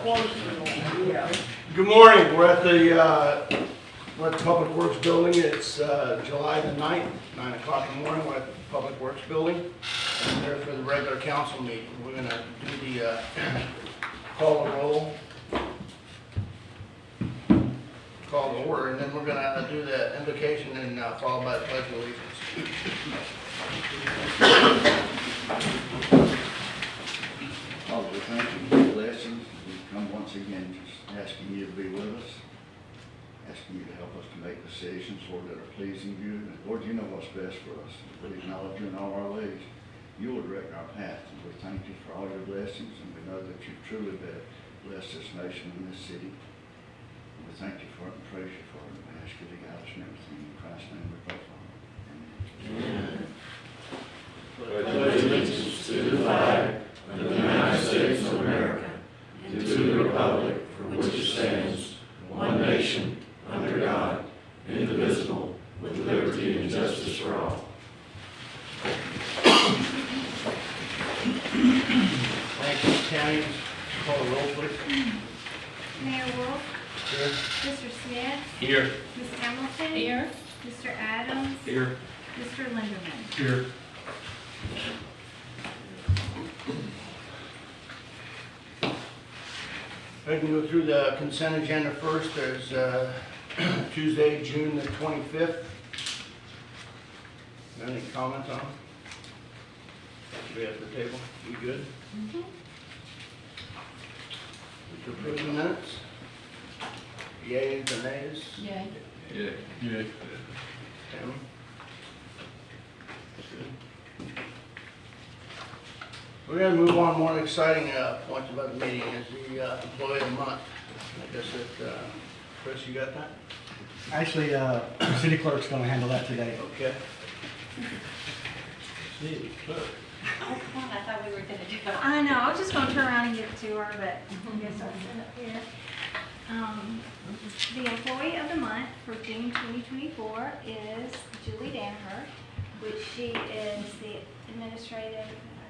Good morning. We're at the Public Works Building. It's July the 9th, 9 o'clock in the morning. We're at the Public Works Building. And we're there for the regular council meeting. We're going to do the call the roll, call the order, and then we're going to do the invocation and followed by the pledge of allegiance. Father, we thank you for your blessings. We come once again just asking you to be with us, asking you to help us to make decisions, Lord, that are pleasing you. And Lord, you know what's best for us. We acknowledge you in all our ways. You will direct our path, and we thank you for all your blessings, and we know that you've truly blessed this nation and this city. And we thank you for it and praise you for it. And we ask you to guide us in everything. In Christ's name we pray, Father. Amen. Pledge allegiance to the flag of the United States of America, and to the republic for which it stands, one nation, under God, indivisible, with liberty and justice for all. Thank you, Tammy. Call the roll, please. Mayor Wolf. Here. Mr. Smith. Here. Ms. Hamilton. Here. Mr. Adams. Here. Mr. Linderman. Here. I can go through the consent agenda first. There's Tuesday, June the 25th. Any comments on them? We at the table? We good? We can approve the minutes? Yeas or nays? Yay. Yeah. Tammy? Good. We're going to move on. One exciting point about the meeting is the employee of the month. I guess that, Chris, you got that? Actually, the city clerk's going to handle that today. Okay. City clerk. Oh, come on, I thought we were gonna do it. I know, I was just gonna turn around and give it to her, but I guess I'll sit up here. The employee of the month for June 2024 is Julie Danaher, which she is the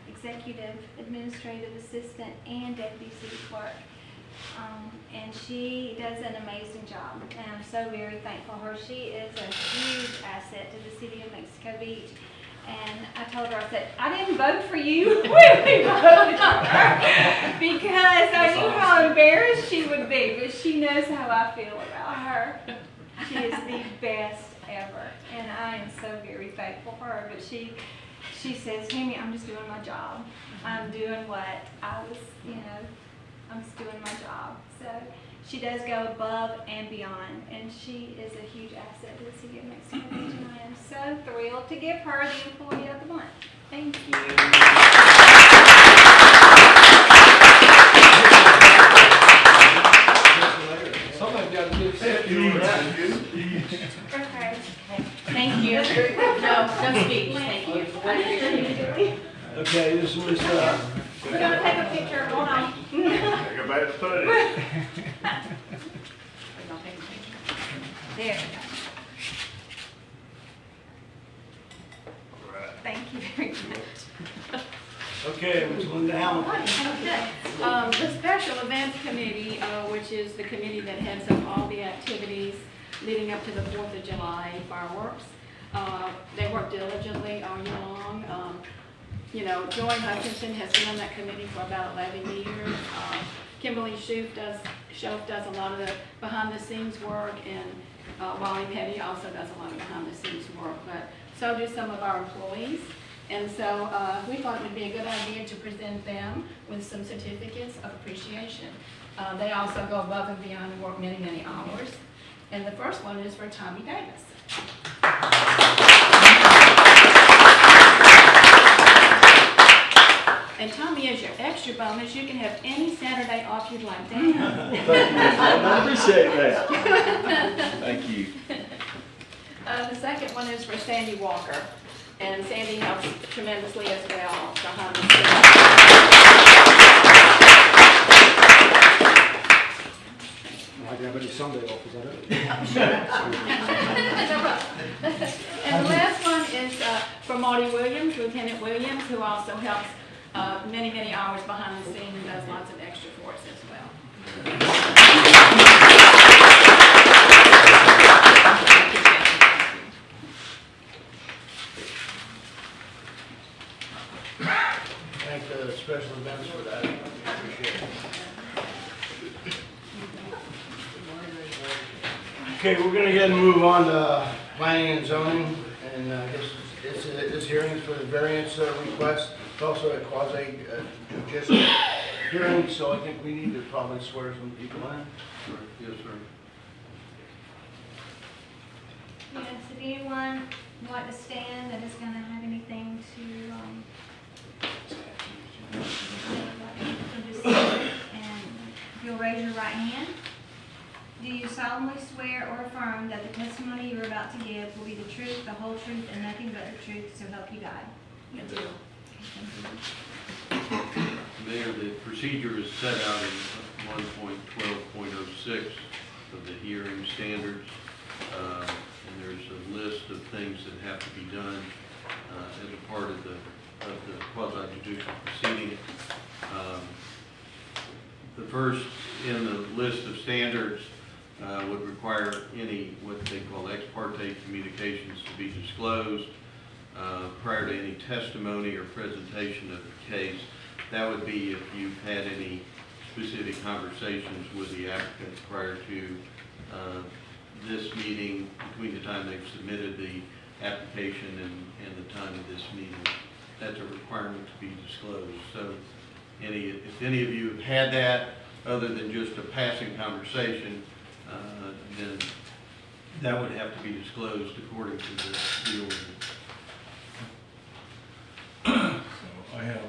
executive administrative assistant and deputy city clerk. And she does an amazing job, and I'm so very thankful for her. She is a huge asset to the city of Mexico Beach. And I told her, I said, I didn't vote for you when we voted for her because I knew how embarrassed she would be, but she knows how I feel about her. She is the best ever, and I am so very thankful for her. But she says, Tammy, I'm just doing my job. I'm doing what I was, I'm just doing my job. So she does go above and beyond, and she is a huge asset to the city of Mexico Beach, and I am so thrilled to give her the employee of the month. Thank you. Somebody's got to give thank you. Okay. Thank you. No speech, thank you. Okay, this was, We're gonna take a picture, hold on. Go back to put it. There we go. Thank you very much. okay, Ms. Linda Hamilton. The Special Events Committee, which is the committee that heads up all the activities leading up to the 4th of July fireworks, they work diligently all year long. Joy Hutchinson has been on that committee for about 11 years. Kimberly Shoup does a lot of the behind-the-scenes work, and Wally Petty also does a lot of behind-the-scenes work, but so do some of our employees. And so we thought it would be a good idea to present them with some certificates of appreciation. They also go above and beyond and work many, many hours. And the first one is for Tommy Davis. And Tommy, as your extra bonus, you can have any Saturday off you'd like to have. Thank you, I appreciate that. Thank you. The second one is for Sandy Walker. And Sandy helps tremendously as well behind the scenes. Like every Sunday off, is that it? And the last one is for Marty Williams, Lieutenant Williams, who also helps many, many hours behind the scene and does lots of extra for us as well. Thank the special events for that. I appreciate it. Okay, we're gonna go ahead and move on to planning and zoning, and I guess this hearing is for the variance request. It's also a quasi judicial hearing, so I think we need to probably swear some people in. Yes, sir. Yes, if anyone want to stand that is gonna have anything to, just stand, and if you'll raise your right hand. Do you solemnly swear or affirm that the testimony you're about to give will be the truth, the whole truth, and nothing but the truth, so help you God? You do. Mayor, the procedure is set out in 1.12.06 of the hearing standards. And there's a list of things that have to be done as a part of the quasi-judicial proceeding. The first in the list of standards would require any what they call ex parte communications to be disclosed prior to any testimony or presentation of the case. That would be if you've had any specific conversations with the applicant prior to this meeting, between the time they've submitted the application and the time of this meeting. That's a requirement to be disclosed. So if any of you have had that, other than just a passing conversation, then that would have to be disclosed according to the ordinance. I have.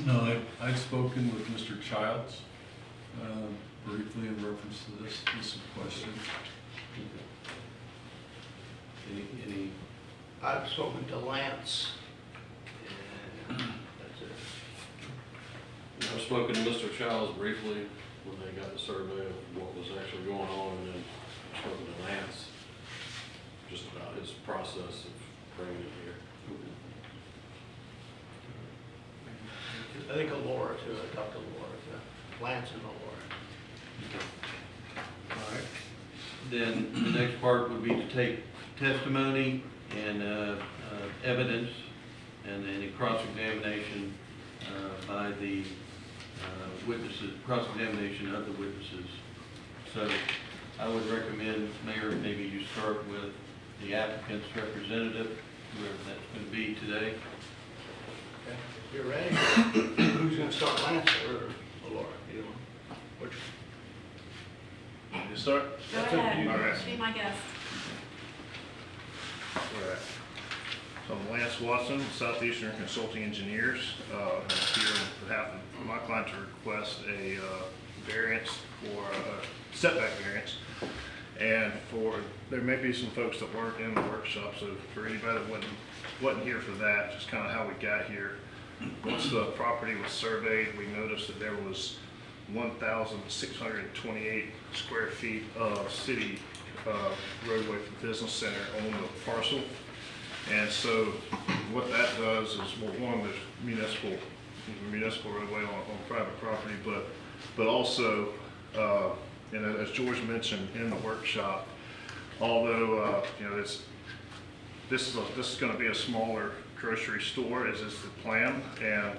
No, I've spoken with Mr. Childs briefly in reference to this question. Any I've spoken to Lance, and that's it. I've spoken to Mr. Childs briefly when they got the survey of what was actually going on, and then spoken to Lance just about his process of bringing it here. I think Laura too, I talked to Laura too, Lance and Laura. All right. Then the next part would be to take testimony and evidence and any cross-examination by the witnesses, cross-examination of the witnesses. So I would recommend, Mayor, maybe you start with the applicant's representative, whoever that's going to be today. Okay, if you're ready, who's gonna start, Lance or Laura? Either one. Which? You start? Go That's up to ahead, you. All right. be my guest. All right. So I'm Lance Watson, Southeastern Consulting Engineers. I'm here on behalf of my client to request a variance for a setback variance. And there may be some folks that weren't in the workshop, so for anybody that wasn't here for that, just kind of how we got here. Once the property was surveyed, we noticed that there was 1,628 square feet of city roadway for business center on the parcel. And so what that does is, well, one, there's municipal roadway on private property, but also, and as George mentioned in the workshop, although this is going to be a smaller grocery store, as is the plan, and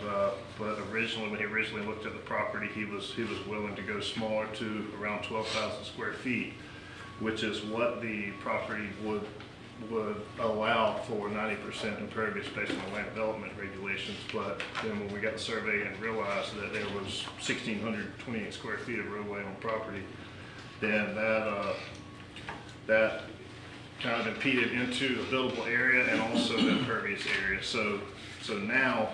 but originally, when he originally looked at the property, he was willing to go smaller to around 12,000 square feet, which is what the property would allow for 90% impervious based on the land development regulations. But then when we got the survey and realized that there was 1,628 square feet of roadway on property, then that kind of impeded into the buildable area and also the impervious area. So now,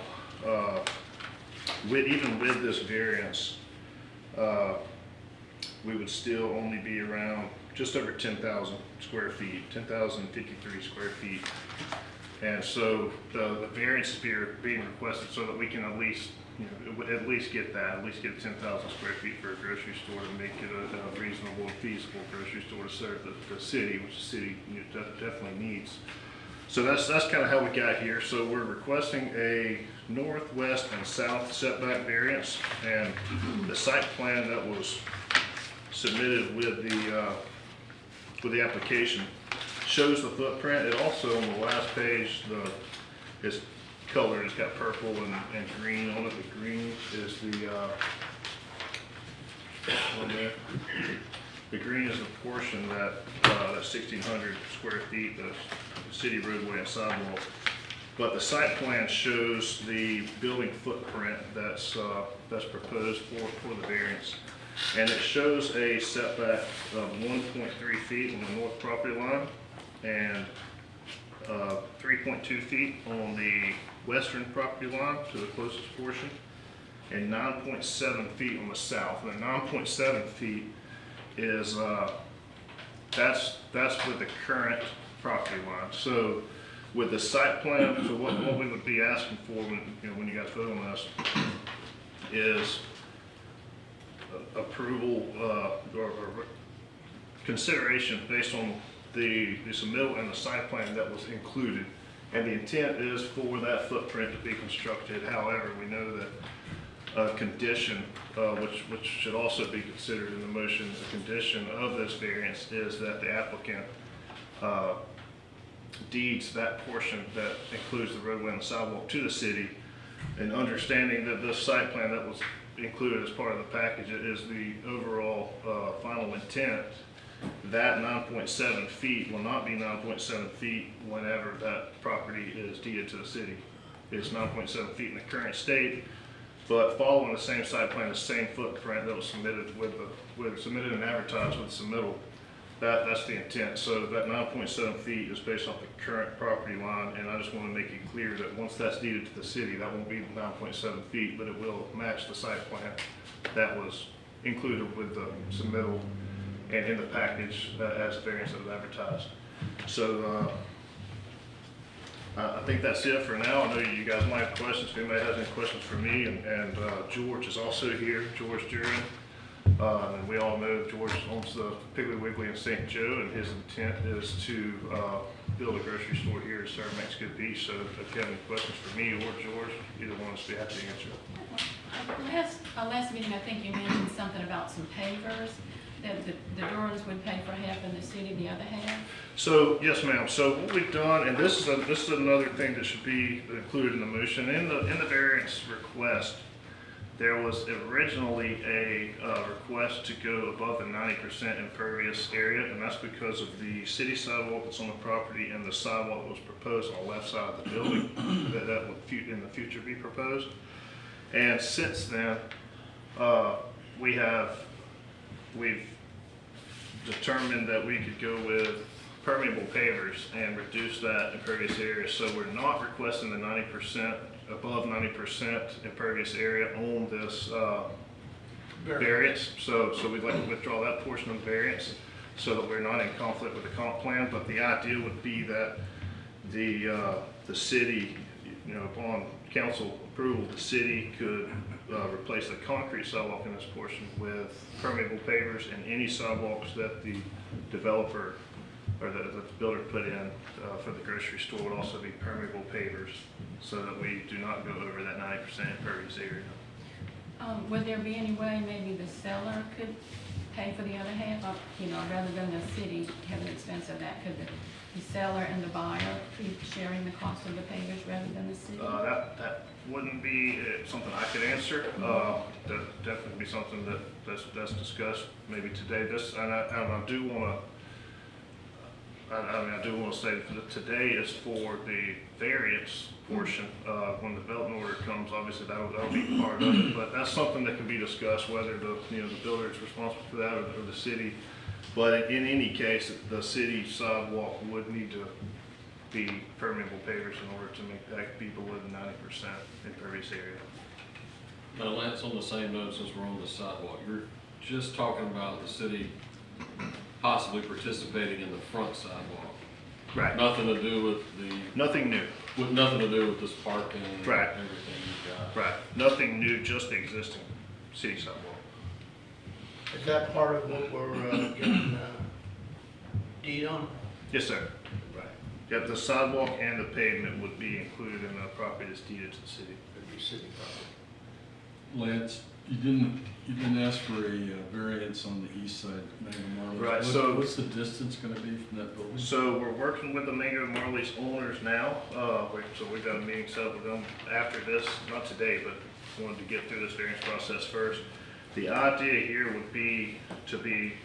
even with this variance, we would still only be around just over 10,000 square feet, 10,053 square feet. And so the variance is being requested so that we can at least get that, at least get 10,000 square feet for a grocery store to make it a reasonable and feasible grocery store to serve the city, which the city definitely needs. So that's kind of how we got here. So we're requesting a northwest and south setback variance, and the site plan that was submitted with the application shows the footprint. It also, on the last page, it's colored, it's got purple and green on it. The green is the, on there. The green is the portion that, that 1,600 square feet, the city roadway and sidewalk. But the site plan shows the building footprint that's proposed for the variance. And it shows a setback of 1.3 feet on the north property line and 3.2 feet on the western property line to the closest portion, and 9.7 feet on the south. And the 9.7 feet is, that's with the current property line. So with the site plan, so what we would be asking for when you guys vote on this is approval or consideration based on the submittal and the site plan that was included. And the intent is for that footprint to be constructed. However, we know that a condition, which should also be considered in the motion, the condition of this variance is that the applicant deeds that portion that includes the roadway and the sidewalk to the city, and understanding that this site plan that was included as part of the package is the overall final intent. That 9.7 feet will not be 9.7 feet whenever that property is deeded to the city. It's 9.7 feet in the current state, but following the same site plan, the same footprint that was submitted submitted and advertised with the submittal. That's the intent. So that 9.7 feet is based off the current property line, and I just want to make it clear that once that's deeded to the city, that won't be 9.7 feet, but it will match the site plan that was included with the submittal and in the package as a variance that was advertised. So I think that's it for now. I know you guys might have questions. If anybody has any questions for me, and George is also here, George Duran. And we all know George owns the Piggly Wiggly in St. Joe, and his intent is to build a grocery store here to serve Mexico Beach. So if you have any questions for me or George, either one of us be happy to answer. Last meeting, I think you mentioned something about some pavers, that the Durans would pay for half and the city the other half. So, yes, ma'am. So what we've done, and this is another thing that should be included in the motion, in the variance request, there was originally a request to go above the 90% impervious area, and that's because of the city sidewalk that's on the property and the sidewalk that was proposed on the left side of the building that would in the future be proposed. And since then, we've determined that we could go with permeable pavers and reduce that impervious area. So we're not requesting the 90%, above 90% impervious area on this variance. So we'd like to withdraw that portion of the variance so that we're not in conflict with the comp plan. But the idea would be that the city, upon council approval, the city could replace the concrete sidewalk in this portion with permeable pavers, and any sidewalks that the developer or the builder put in for the grocery store would also be permeable pavers, so that we do not go over that 90% impervious area. Would there be any way maybe the seller could pay for the other half, rather than the city have an expense of that? Could the seller and the buyer be sharing the cost of the pavers rather than the city? That wouldn't be something I could answer. That definitely be something that's discussed maybe today. I do want to say that today is for the variance portion. When the development order comes, obviously that'll be part of it. But that's something that can be discussed, whether the builder is responsible for that or the city. But in any case, the city sidewalk would need to be permeable pavers in order to make that be below the 90% impervious area. Now, Lance, on the same note, since we're on the sidewalk, you're just talking about the city possibly participating in the front sidewalk. Right. Nothing to do with Nothing new. nothing to do with this parking and Right. everything you've got. Right. Nothing new, just the existing city sidewalk. Is that part of what we're getting deed on? Yes, sir. Right. Yep, the sidewalk and the pavement would be included in the property that's deeded to the city. It'd be city property. Lance, you didn't ask for a variance on the east side, Mango Marley. Right, so- What's the distance gonna be from that building? So we're working with the Mango Marley's owners now. So we've got a meeting set up with them after this, not today, but wanted to get through this variance process first. The idea here would be to be,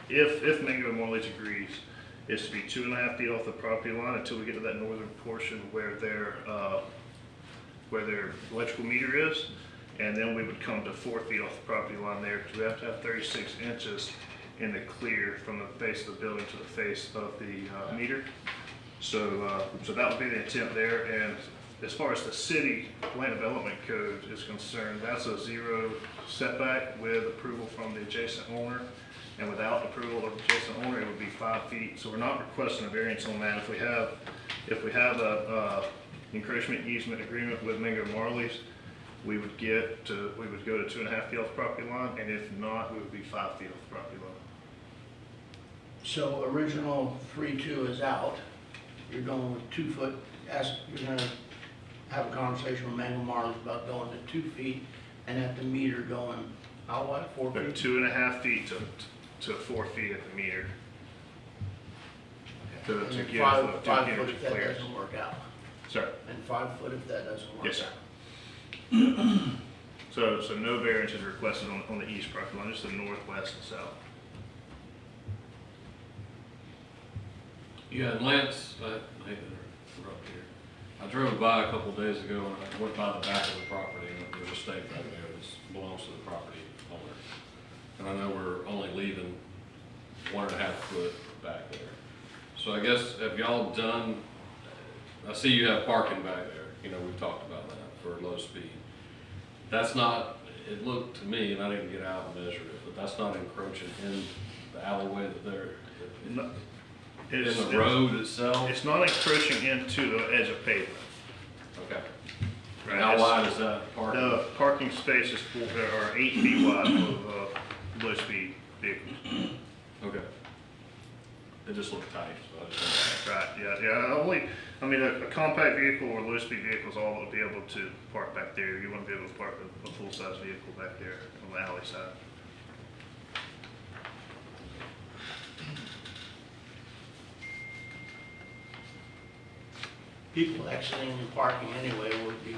if Mango Marley's agrees, is to be 2.5 feet off the property line until we get to that northern portion where their electrical meter is. And then we would come to 4 feet off the property line there, because we have to have 36 inches in the clear from the face of the building to the face of the meter. So that would be the intent there. And as far as the city land development code is concerned, that's a 0 setback with approval from the adjacent owner. And without approval of the adjacent owner, it would be 5 feet. So we're not requesting a variance on that. If we have a encroachment easement agreement with Mango Marley's, we would go to 2.5 feet off the property line, and if not, we would be 5 feet off the property line. So original 3-2 is out. You're going with 2 foot, you're gonna have a conversation with Mango Marley about going to 2 feet and at the meter going, how what, 4 But feet? 2.5 feet to 4 feet at the meter. To And then give 5 to foot give if that clearance. doesn't work out. Sorry. And 5 foot if that doesn't work out. Yes, sir. So no variance is requested on the east property line, just the northwest and south. Yeah, and Lance, I hate to interrupt here. I drove by a couple days ago and I went by the back of the property and there's a stake back there that belongs to the property owner. And I know we're only leaving 1.5 foot back there. So I guess, have y'all done, I see you have parking back there, you know, we've talked about that for low speed. That's not, it looked to me, and I didn't get out and measure it, but that's not encroaching in the alleyway that they're, No, in It's- the road itself? It's not encroaching into the edge of pavement. Okay. Right? How It's- wide is that parking? The parking spaces are 8 feet wide for low-speed vehicles. Okay. It just looked tight, so I just Right, yeah. A compact vehicle or low-speed vehicles all would be able to park back there. You wouldn't be able to park a full-size vehicle back there on the alley side. People exiting and parking anyway would be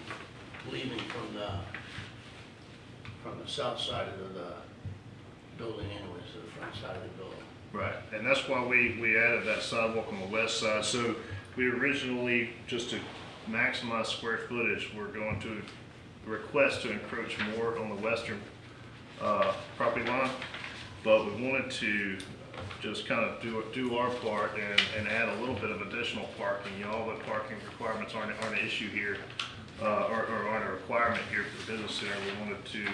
leaving from the south side of the building anyways, to the front side of the building. Right, and that's why we added that sidewalk on the west side. So we originally, just to maximize square footage, we're going to request to encroach more on the western property line. But we wanted to just kind of do our part and add a little bit of additional parking. You know, all the parking requirements aren't an issue here, or aren't a requirement here for the business center. We wanted to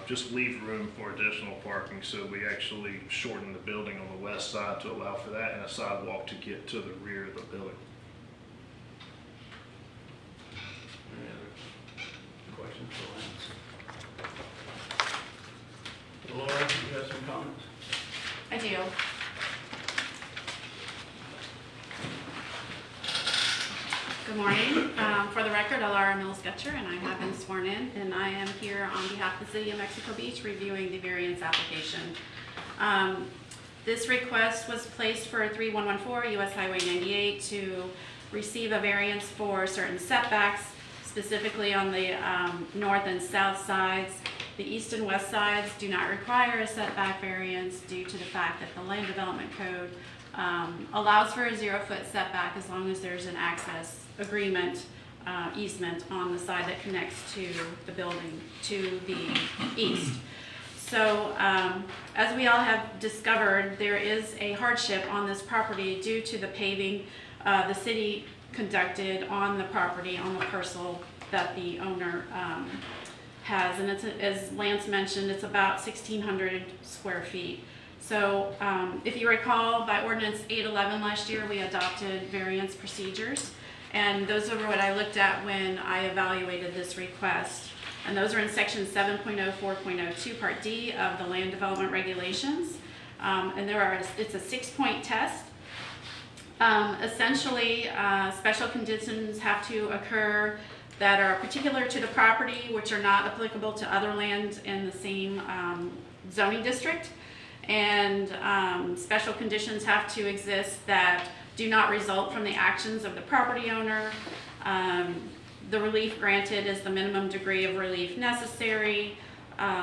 just leave room for additional parking, so we actually shortened the building on the west side to allow for that and a sidewalk to get to the rear of the building. Any other questions for Lance? Laura, you have some comments? I do. Good morning. For the record, Alara Mills-Gutcher, and I have been sworn in, and I am here on behalf of the City of Mexico Beach reviewing the variance application. This request was placed for 3114 US Highway 98 to receive a variance for certain setbacks, specifically on the north and south sides. The east and west sides do not require a setback variance due to the fact that the Land Development Code allows for a 0-foot setback as long as there's an access agreement easement on the side that connects to the building to the east. So as we all have discovered, there is a hardship on this property due to the paving the city conducted on the property, on the parcel that the owner has. And it's, as Lance mentioned, it's about 1,600 square feet. So if you recall, by ordinance 811 last year, we adopted variance procedures. And those are what I looked at when I evaluated this request. And those are in section 7.04.02 part D of the land development regulations. And it's a 6-point test. Essentially, special conditions have to occur that are particular to the property, which are not applicable to other land in the same zoning district. And special conditions have to exist that do not result from the actions of the property owner. The relief granted is the minimum degree of relief necessary.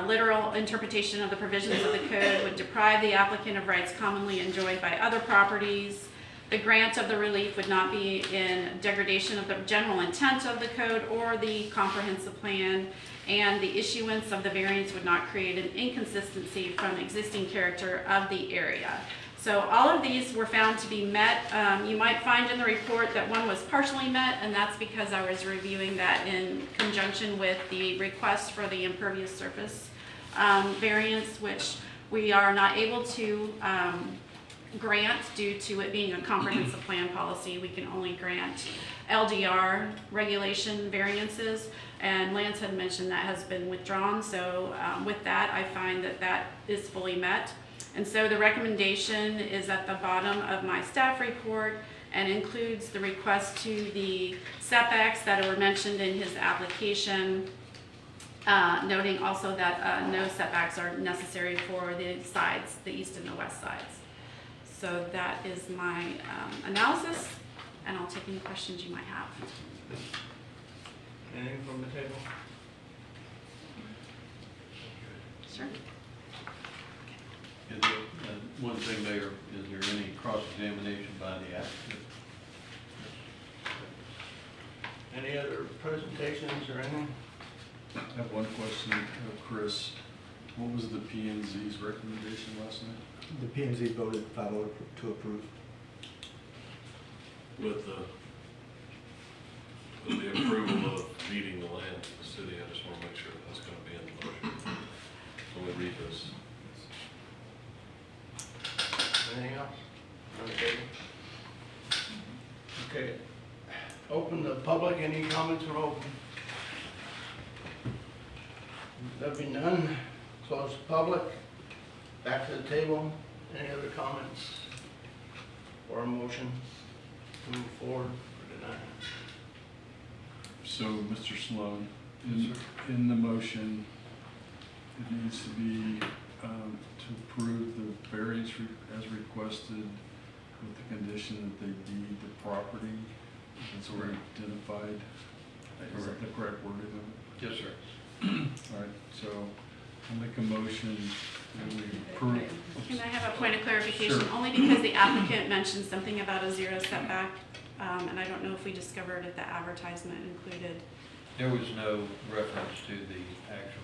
Literal interpretation of the provisions of the code would deprive the applicant of rights commonly enjoyed by other properties. The grant of the relief would not be in degradation of the general intent of the code or the comprehensive plan, and the issuance of the variance would not create an inconsistency from existing character of the area. So all of these were found to be met. You might find in the report that one was partially met, and that's because I was reviewing that in conjunction with the request for the impervious surface variance, which we are not able to grant due to it being a comprehensive plan policy. We can only grant LDR regulation variances, and Lance had mentioned that has been withdrawn. So with that, I find that that is fully met. And so the recommendation is at the bottom of my staff report and includes the request to the setbacks that were mentioned in his application, noting also that no setbacks are necessary for the sides, the east and the west sides. So that is my analysis, and I'll take any questions you might have. Anything from the table? Sure. Is there, one thing, Mayor, is there any cross-examination by the applicant? Any other presentations or anything? I have one question, Chris. What was the P and Z's recommendation last night? The P and Z voted 5-0 to approve. With the approval of deeding the land to the city, I just want to make sure that's going to be in the motion. When we read this. Anything else? On the table? Okay. Open the public, any comments are open? There'll be none. Close the public. Back to the table. Any other comments? Or a motion to move forward or deny? So, Mr. Sloan, in the motion, it needs to be to approve the variance as requested with the condition that they deed the property that's already identified. Is that the correct wording of it? Yes, sir. All right, so I'll make a motion that we approve. Can I have a point of clarification? Sure. Only because the applicant mentioned something about a zero setback, and I don't know if we discovered if the advertisement included. There was no reference to the actual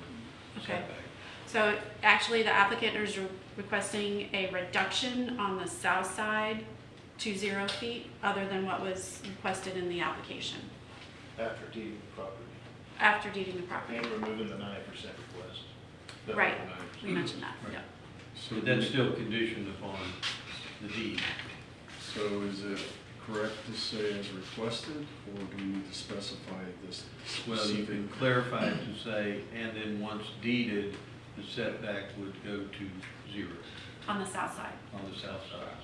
Okay. setback. So actually, the applicant is requesting a reduction on the south side to 0 feet, other than what was requested in the application, After deeding the property after deeding the property. and removing the 90% request. The Right. 90%. We mentioned that, Right. yeah. So But that's still conditioned upon the deed. So is it correct to say as requested, or do we need to specify this Well, you specific? can clarify it to say, and then once deeded, the setback would go to 0 On the south side. on the south side.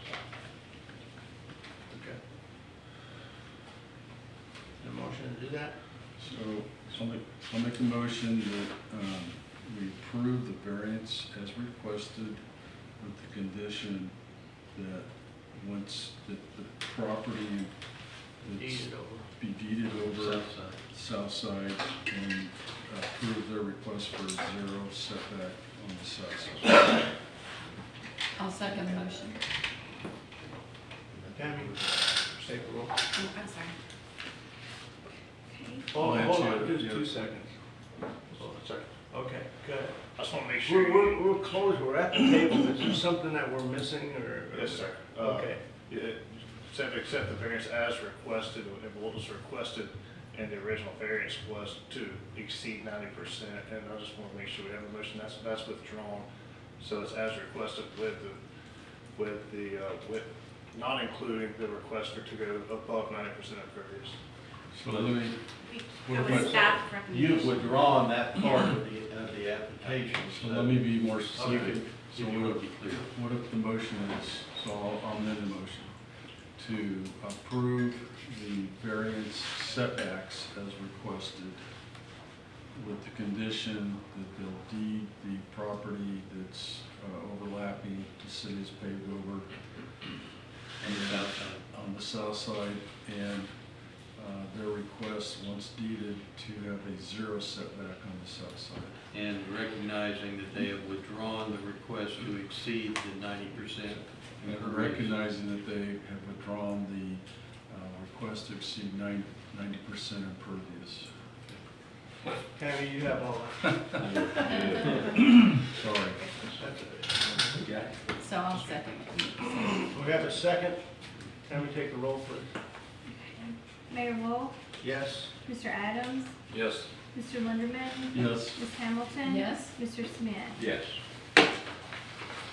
Okay. The motion to do that? So I'll make the motion that we approve the variance as requested with the condition that once the property that's Deed it over. be deeded over South side. south side and approve their request for 0 setback on the south side. I'll second the motion. Tammy, take a roll. Oh, I'm sorry. Oh, Lance, hold you on, have- just you 2 have- seconds. Oh, sorry. Okay, good. I just want to make sure. We're closed, we're at the table. Is there something that we're missing or? Yes, sir. Okay. Accept the variance as requested, and what was requested in the original variance was to exceed 90%, and I just want to make sure we have a motion, that's withdrawn. So it's as requested with not including the requester to go above 90% impervious. So let me, That was staff You've recommendation. withdrawn that part of the application. so let me be more specific. So you would be clear. What if the motion is, so I'll amend the motion. to approve the variance setbacks as requested with the condition that they'll deed the property that's overlapping the city's paved over On the south side. on the south side, and their request, once deeded, to have a 0 setback on the south side. And recognizing that they have withdrawn the request to exceed the 90%. And recognizing that they have withdrawn the request to exceed 90% impervious. Tammy, you have all that. Sorry. So I'll second. We have a second. Can we take the roll, please? Mayor Wolf, Yes. Mr. Adams, Yes. Mr. Linderman, Yes. Ms. Hamilton. Yes. Mr. Smith. Yes.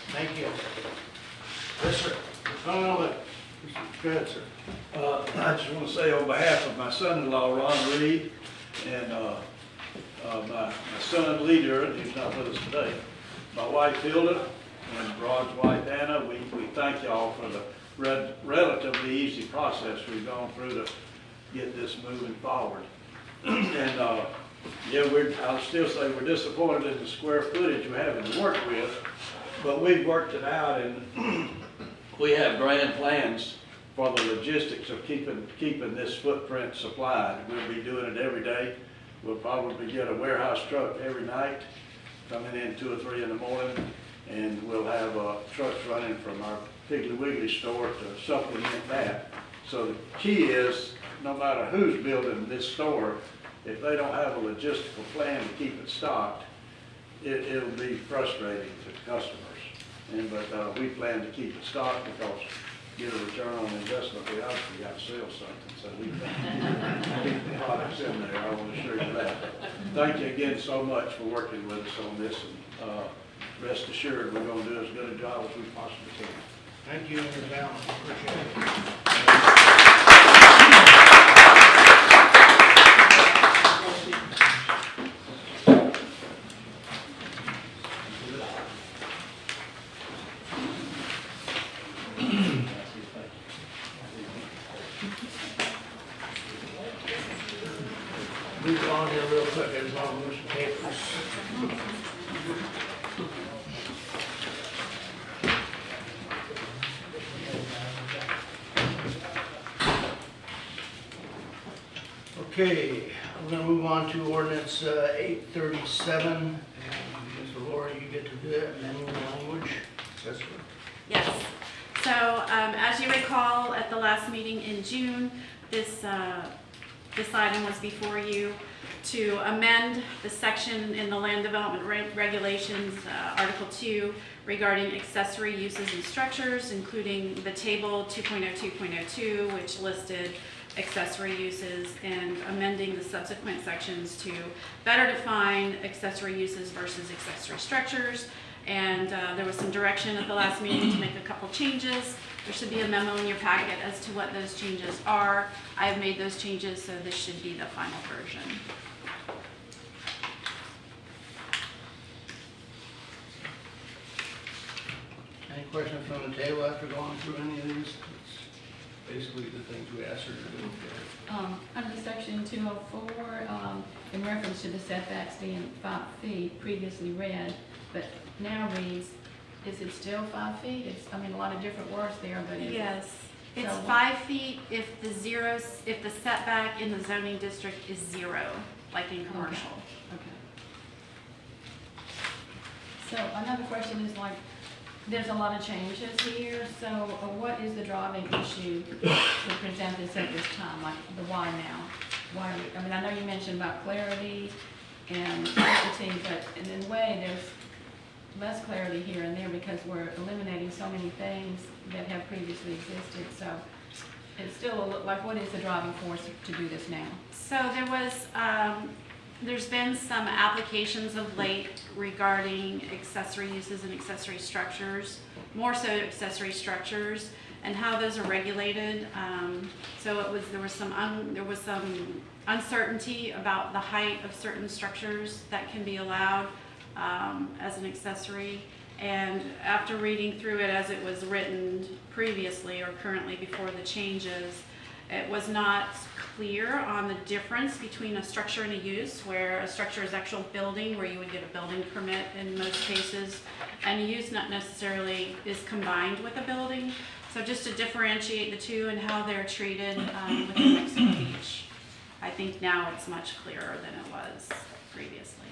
Thank you. Yes, sir. Go ahead, sir. I just want to say on behalf of my son-in-law, Ron Reed, and my son, Lee Durrett, who's not with us today, my wife, Hilda, and Rod's wife, Anna, we thank y'all for the relatively easy process we've gone through to get this moving forward. And, I'll still say we're disappointed in the square footage we're having to work with, but we've worked it out, and we have grand plans for the logistics of keeping this footprint supplied. We'll be doing it every day. We'll probably get a warehouse truck every night, coming in 2 or 3 in the morning, and we'll have trucks running from our Piggly Wiggly store to supplement that. So the key is, no matter who's building this store, if they don't have a logistical plan to keep it stocked, it'll be frustrating to customers. But we plan to keep it stocked because get a return on investment, we obviously got to sell something. So we keep the products in there, I want to assure you that. Thank you again so much for working with us on this, and rest assured we're going to do as good a job as we possibly can. Thank you, Mr. Allen. Appreciate it. Move on here real quick, I just want to move some papers. Okay, we're gonna move on to ordinance 837. Mr. Laura, you get to do it, and then the language. Yes, sir. Yes. So, as you recall, at the last meeting in June, this item was before you to amend the section in the Land Development Regulations, Article 2, regarding accessory uses and structures, including the table 2.02.02, which listed accessory uses, and amending the subsequent sections to better define accessory uses versus accessory structures. And there was some direction at the last meeting to make a couple changes. There should be a memo in your packet as to what those changes are. I have made those changes, so this should be the final version. Any questions from the table after going through any of these? It's basically the things we asked her to do. Under section 204, in reference to the setbacks being 5 feet, previously read, but now reads, is it still 5 feet? It's, a lot of different words there, but is it? Yes, it's So- 5 feet if the setback in the zoning district is 0, like in commercial. Okay. So another question is like, there's a lot of changes here, so what is the driving issue to present this at this time? Like the why now? Why, I know you mentioned about clarity and certainty, but in a way, there's less clarity here and there because we're eliminating so many things that have previously existed. So it's still like, what is the driving force to do this now? So there's been some applications of late regarding accessory uses and accessory structures, more so accessory structures, and how those are regulated. So there was some uncertainty about the height of certain structures that can be allowed as an accessory. And after reading through it as it was written previously or currently before the changes, it was not clear on the difference between a structure and a use, where a structure is actual building, where you would get a building permit in most cases, and a use not necessarily is combined with a building. So just to differentiate the two and how they're treated within Mexico Beach, I think now it's much clearer than it was previously,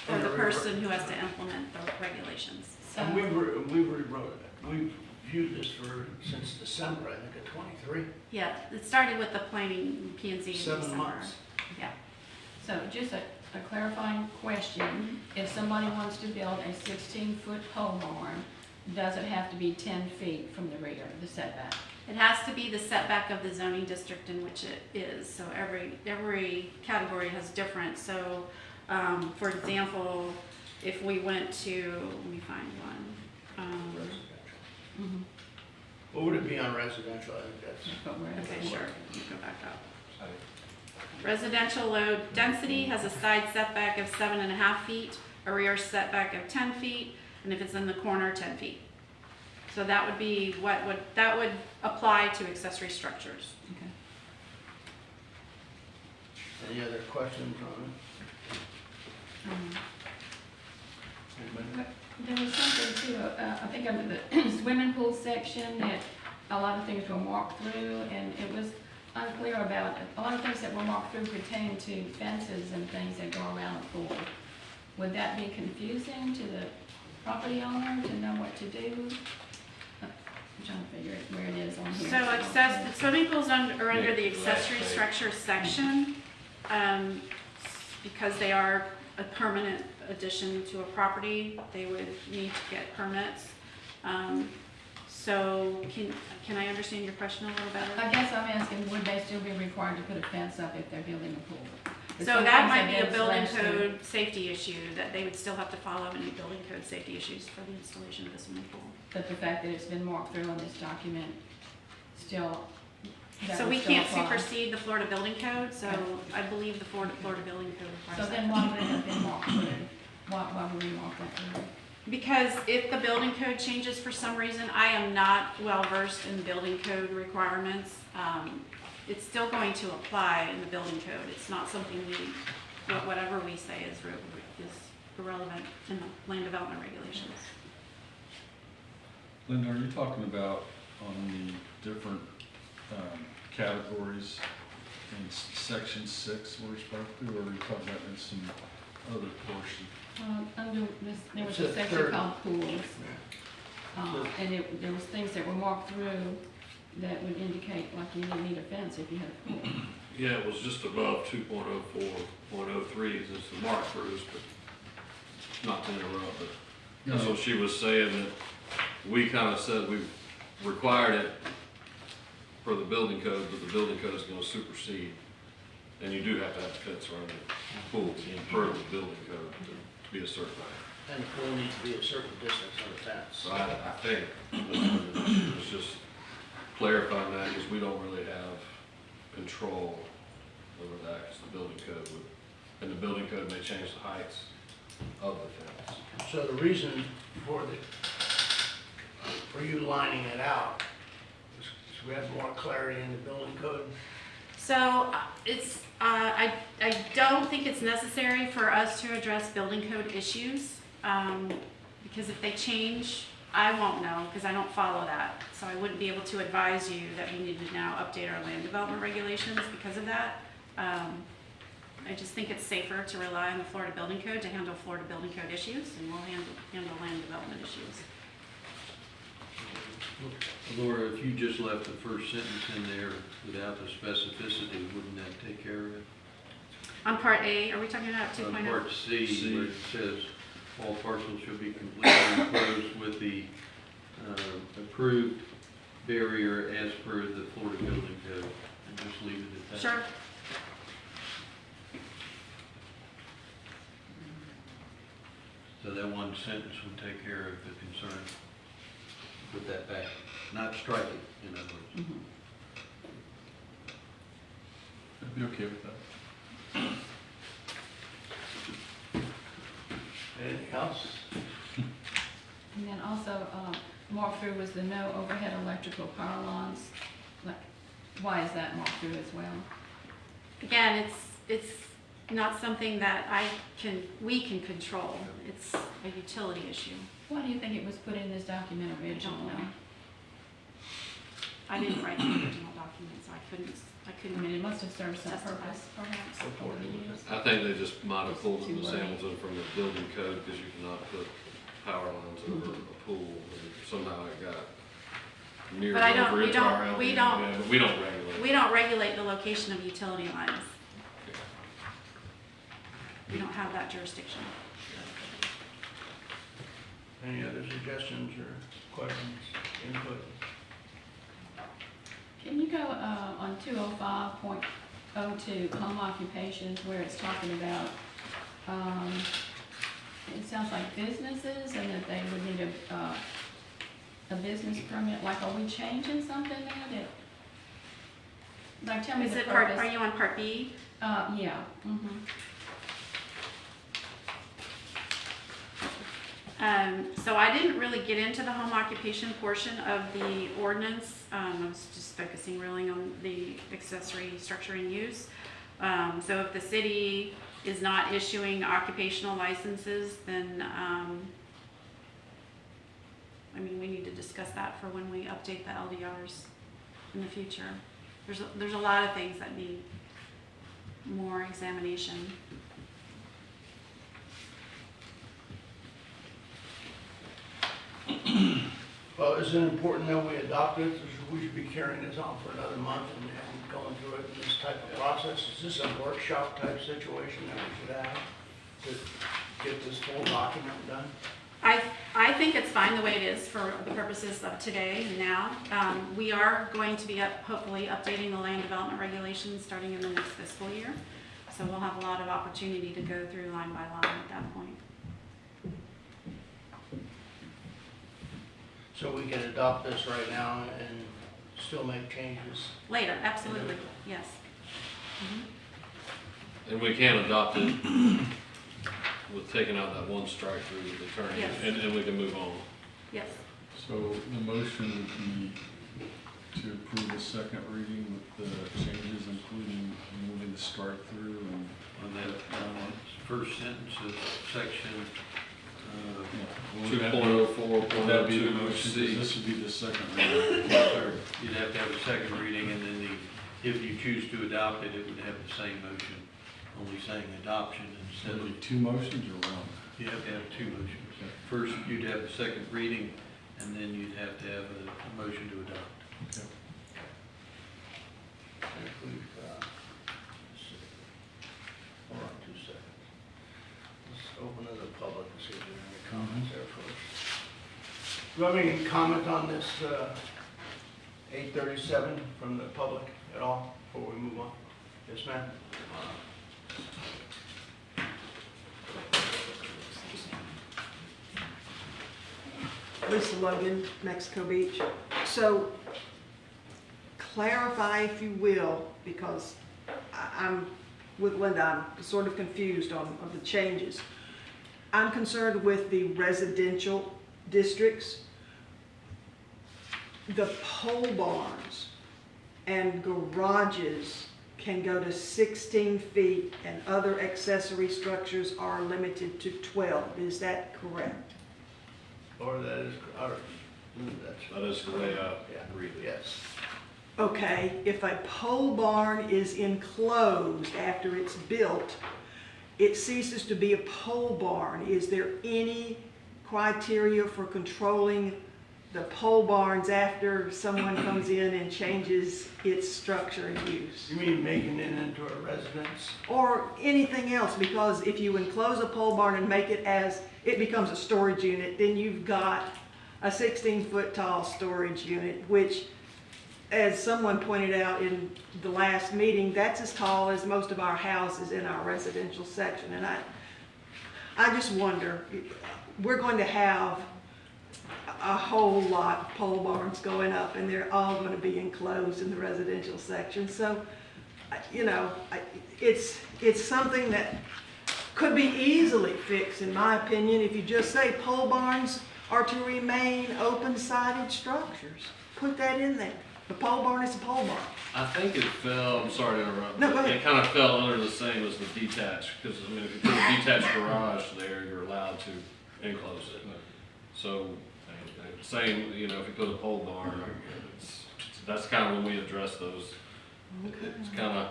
for the person who has to implement the regulations. And we've viewed this since December, I think, of '23. Yeah, it started with the planning P and Z in 7 December. months. Yeah. So just a clarifying question, if somebody wants to build a 16-foot pole barn, does it have to be 10 feet from the rear, the setback? It has to be the setback of the zoning district in which it is. So every category has different. So, for example, if we went to, let me find one. Mhm. What would it be on residential? I think that's. But where is Okay, it? sure. Let me go back up. Residential load density has a side setback of 7.5 feet, a rear setback of 10 feet, and if it's in the corner, 10 feet. So that would be that would apply to accessory structures. Okay. Any other questions on Um, it? There was something too, I think under the swimming pool section, that a lot of things were marked through, and it was unclear about, a lot of things that were marked through pertain to fences and things that go around the pool. Would that be confusing to the property owner to know what to do? I'm trying to figure it where it is on here. So swimming pools are under the accessory structure section, because they are a permanent addition to a property, they would need to get permits. So can I understand your question a little better? I guess I'm asking, would they still be required to put a fence up if they're building a pool? So Some that things might be have a been building slashed through. code safety issue, that they would still have to follow any building code safety issues for the installation of the swimming pool. But the fact that it's been marked through on this document, still, that So would we still can't apply. supersede the Florida Building Code, so I believe the Florida Building Code requires So that. then why would it have been marked through? Why would we mark that through? Because if the building code changes for some reason, I am not well versed in building code requirements. It's still going to apply in the building code. It's not something whatever we say is irrelevant in the land development regulations. Linda, are you talking about on the different categories in section 6 we're spoke to, or are you talking about in some other portion? Under this, there was It's a a section third. called pools, and there was things that were marked through that would indicate like you didn't need a fence if you had a pool. Yeah, it was just above 2.04, 0.03 is the mark-throughs, but not to interrupt, but that's what she was saying, that we kind of said we required it for the building code, but the building code is going to supersede. And you do have to have a fence around the pool per the building code to be a certain height. And the pool needs to be a certain distance from the fence. So I think it's just clarifying that, because we don't really have control over that, because the building code would, and the building code may change the heights of the fence. So the reason for you lining it out is so we have more clarity in the building code. So I don't think it's necessary for us to address building code issues, because if they change, I won't know, because I don't follow that. So I wouldn't be able to advise you that we need to now update our land development regulations because of that. I just think it's safer to rely on the Florida Building Code to handle Florida Building Code issues, and we'll handle land development issues. Laura, if you just left the first sentence in there without the specificity, wouldn't that take care of it? On Part A, are we talking about 2.0? On Part C, where it says, all parcels shall be completely enclosed with the approved barrier as per the Florida Building Code, and just leave it at that. Sure. So that one sentence would take care of the concern. Put that back, not strike it, in other words. I'd be okay with that. Anything else? No, also marked through was the no overhead electrical power lines. Like, why is that marked through as well? Again, it's not something that we can control. It's a utility issue. Why do you think it was put in this document originally? I didn't write the original document, so I couldn't I mean, it must have served some Testify. purpose, perhaps. Report it was I think they just might have pulled Too the late. Hamilton from the building code, because you cannot put power lines over a pool, and somehow it got near But I don't- over we into don't- our alley. we don't- Yeah, but we don't regulate. We don't regulate the location of utility lines. We don't have that jurisdiction. Any other suggestions or questions, input? Can you go on 205.02, home occupations, where it's talking about, it sounds like businesses and that they would need a business permit, like are we changing something there that, like tell me Is the it part, purpose? are you on part B? Yeah, mm-hmm. So I didn't really get into the home occupation portion of the ordinance. I was just focusing really on the accessory structure and use. So if the city is not issuing occupational licenses, then, I mean, we need to discuss that for when we update the LDRs in the future. There's a lot of things that need more examination. Well, is it important that we adopt it, or we should be carrying this on for another month and going through it in this type of process? Is this a workshop type situation that we should have to get this full document done? I think it's fine the way it is for the purposes of today and now. We are going to be hopefully updating the land development regulations starting in the next fiscal year. So we'll have a lot of opportunity to go through line by line at that point. So we can adopt this right now and still make changes? Later, absolutely, yes. And we can adopt it with taking out that one strike through the attorney, Yes. and we can move on. Yes. So the motion would be to approve the second reading with the changes, including moving the strike through and. On that, first sentence of section, 2.04.02 Would that be the motion? C. 'Cause this would be the second reading. you'd have to have a second reading, and then if you choose to adopt it, it would have the same motion, only saying adoption instead Would of, it be two motions or one? you have to have two motions. First, you'd have the second reading, and then you'd have to have a motion to adopt. Okay. Hold on 2 seconds. Let's open to the public and see if there are any comments there first. Do you have any comment on this 837 from the public at all before we move on? Yes, ma'am? Lisa Logan, Mexico Beach. So clarify, if you will, because I'm with Linda, I'm sort of confused on the changes. I'm concerned with the residential districts. The pole barns and garages can go to 16 feet and other accessory structures are limited to 12. Is that correct? Or that is, or, that's. That is the way I Yeah, read it. yes. Okay, if a pole barn is enclosed after it's built, it ceases to be a pole barn. Is there any criteria for controlling the pole barns after someone comes in and changes its structure and use? You mean making it into a residence? Or anything else, because if you enclose a pole barn and make it as, it becomes a storage unit, then you've got a 16-foot tall storage unit, which, as someone pointed out in the last meeting, that's as tall as most of our houses in our residential section. And I just wonder, we're going to have a whole lot of pole barns going up, and they're all going to be enclosed in the residential section. So, you know, it's something that could be easily fixed, in my opinion, if you just say pole barns are to remain open-sided structures. Put that in there. The pole barn is a pole barn. I think it fell, I'm sorry to interrupt. No, go but ahead. It kind of fell under the same as the detached, because I mean, if you put a detached garage there, you're allowed to enclose it. So, same, you know, if you put a pole barn, that's kind of when we address those. It's kind of,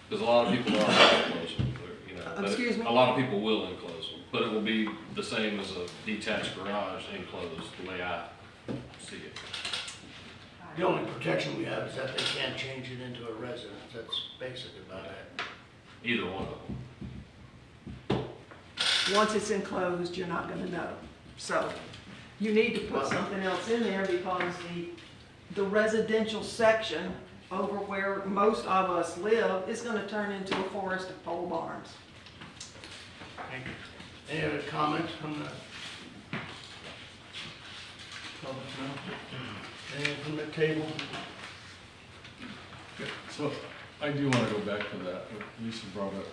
because a lot of people are enclosed, you know. but Excuse me? A lot of people will enclose them, but it will be the same as a detached garage enclosed, the way I see it. The only protection we have is that they can't change it into a residence. That's basically about it. Either one of them. Once it's enclosed, you're not gonna know. So you need to put something else in there because the residential section over where most of us live is gonna turn into a forest of pole barns. Thank you. Any other comments from the public? No? Anything from the table? So I do want to go back to that, what Lisa brought up.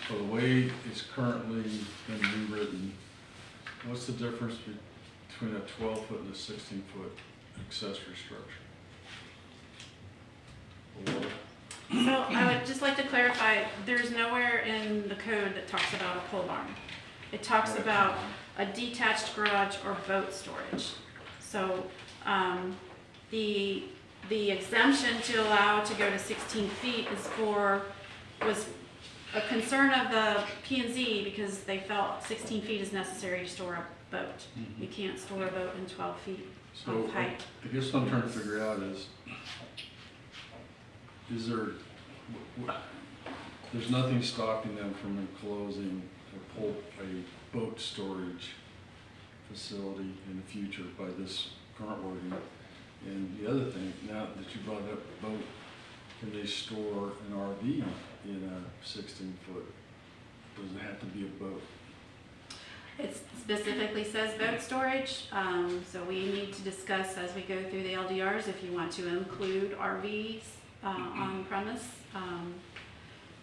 For the way it's currently been rewritten, what's the difference between a 12-foot and a 16-foot accessory structure? So I would just like to clarify, there's nowhere in the code that talks about a pole barn. It talks Right. about a detached garage or boat storage. So, the exemption to allow to go to 16 feet was a concern of the P and Z because they felt 16 feet is necessary to store a boat. Mhm. You can't store a boat in 12 feet So of height. I guess what I'm trying to figure out is there, there's nothing stopping them from enclosing a boat storage facility in the future by this current wording. And the other thing, now that you brought up boat, can they store an RV in a 16-foot? Does it have to be a boat? It specifically says boat storage, so we need to discuss as we go through the LDRs if you want to include RVs on premise.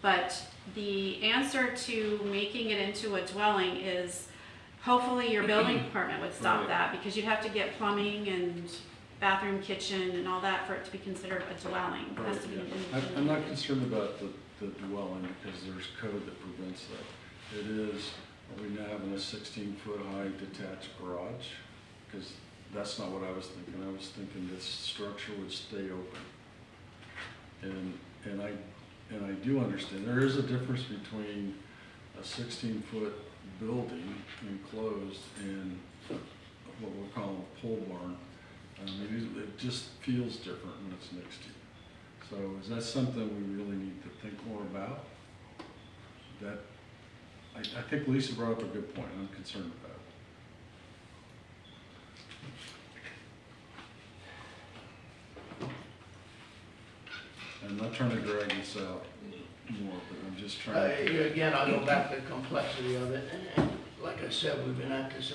But the answer to making it into a dwelling is hopefully your building department would stop Right. that because you'd have to get plumbing and bathroom, kitchen, and all that for it to be considered a dwelling. It has to be an individual. I'm not concerned about the dwelling because there's code that prevents that. It is, are we now having a 16-foot high detached garage? Because that's not what I was thinking. I was thinking this structure would stay open. And I do understand, there is a difference between a 16-foot building enclosed and what we'll call a pole barn. It just feels different when it's next to you. So is that something we really need to think more about? That, I think Lisa brought up a good point, I'm concerned about it. I'm not trying to drag this out more, but I'm just trying to. Again, I'll go back to the complexity of it. And like I said, we've been at this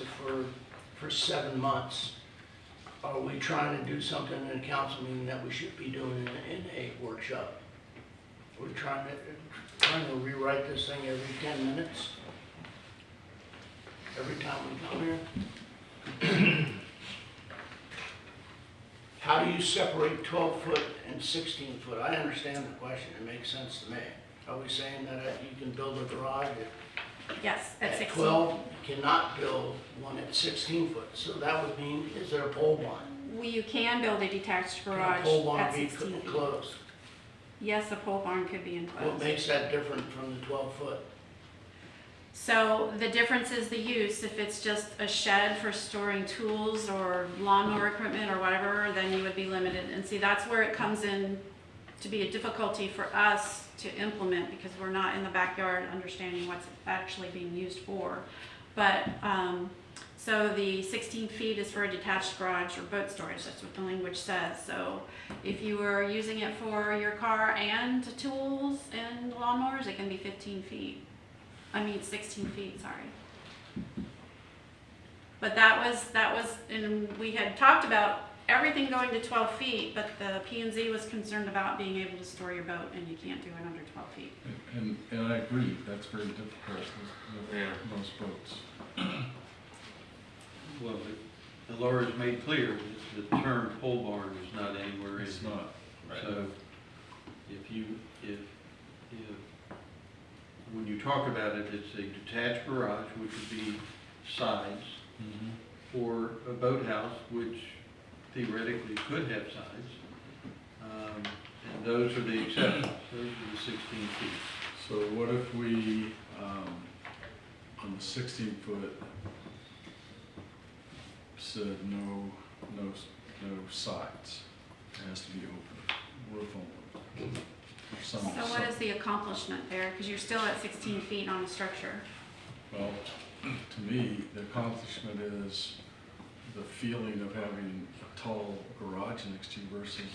for 7 months. Are we trying to do something in a council meeting that we should be doing in a workshop? We're trying to rewrite this thing every 10 minutes? Every time we come here? How do you separate 12-foot and 16-foot? I understand the question, it makes sense to me. Are we saying that you can build a garage Yes, at at 16. 12, you cannot build one at 16 foot? So that would mean, is there a pole barn? You can build a detached Can a garage pole barn at be 16 feet. closed? Yes, a pole barn could be What enclosed. makes that different from the 12 foot? So the difference is the use. If it's just a shed for storing tools or lawnmower equipment or whatever, then you would be limited. And see, that's where it comes in to be a difficulty for us to implement because we're not in the backyard understanding what's actually being used for. But, so the 16 feet is for a detached garage or boat storage. That's what the language says. So if you were using it for your car and tools and lawnmowers, it can be 15 feet. 16 feet, sorry. But that was, and we had talked about everything going to 12 feet, but the P&Z was concerned about being able to store your boat, and you can't do it under 12 feet. And I agree, that's very difficult with Yeah. most boats. Well, the law has made clear that the term pole barn is not anywhere in. It's not. So if when you talk about it, it's a detached garage, which would be sides, or a boathouse, which theoretically could have sides. And those are the exceptions, those are the 16 feet. So what if we, on the 16-foot, said no sides, it has to be open, roof only. So what is the accomplishment there? Because you're still at 16 feet on the structure. Well, to me, the accomplishment is the feeling of having a tall garage next to you versus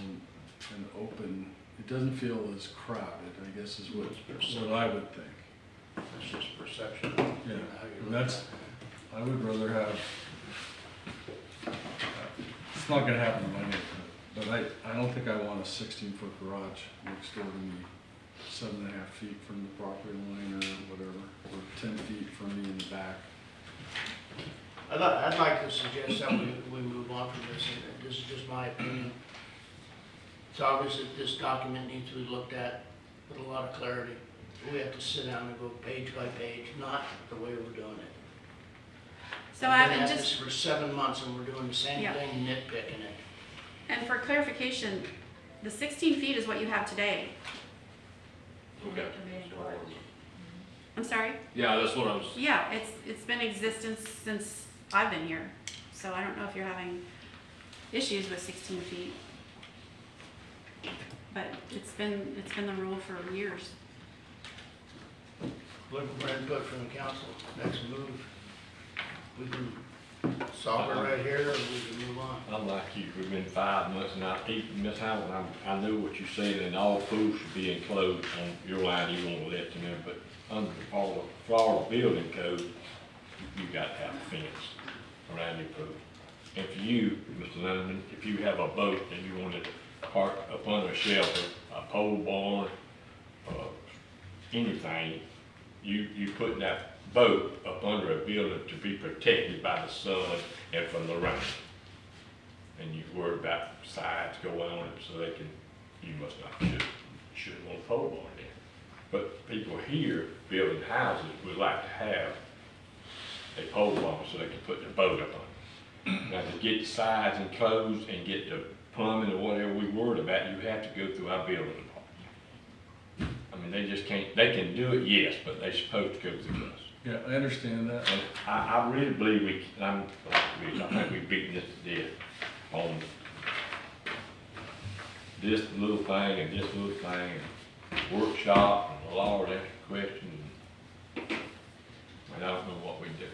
an open, it doesn't feel as crowded, I guess is what I would think. It's just perception. Yeah, and that's, I would rather have, it's not gonna happen in my neighborhood, but I don't think I want a 16-foot garage next door to me, 7.5 feet from the property line or whatever, or 10 feet from me in the back. I'd like to suggest that we move on from this, and this is just my opinion. It's obvious that this document needs to be looked at with a lot of clarity. We have to sit down and go page by page, not the way we're doing it. So We've I've been been at just, this for 7 months and we're doing the same Yeah. thing, nitpicking it. and for clarification, the 16 feet is what you have today. Okay. I'm sorry? Yeah, that's what I was, Yeah, it's been in existence since I've been here. So I don't know if you're having issues with 16 feet. But it's been the rule for years. Looking for input from the council, next move. We can solve it right here, or we can move on. I'm like you, we've been 5 months and Miss Hamilton, I knew what you said, and all pools should be enclosed on your line, you won't let them in, but under the Florida building code, you got to have a fence around your pool. And for you, Mr. Lindeman, if you have a boat and you want to park up under a shelter, a pole barn, anything, you put that boat up under a building to be protected by the sun and from the rain. And you worry about sides going on it so they can, you must not, shouldn't want a pole barn there. But people here building houses would like to have a pole barn so they can put their boat up on it. Now to get the sides enclosed and get the plumbing or whatever we worried about, you have to go through our building department. I mean, they just can't, they can do it, yes, but they're supposed to go through us. Yeah, I understand that. And I really believe I think we've beaten this to death on this little thing and this little thing and workshop and a law or question. And I don't know what we do.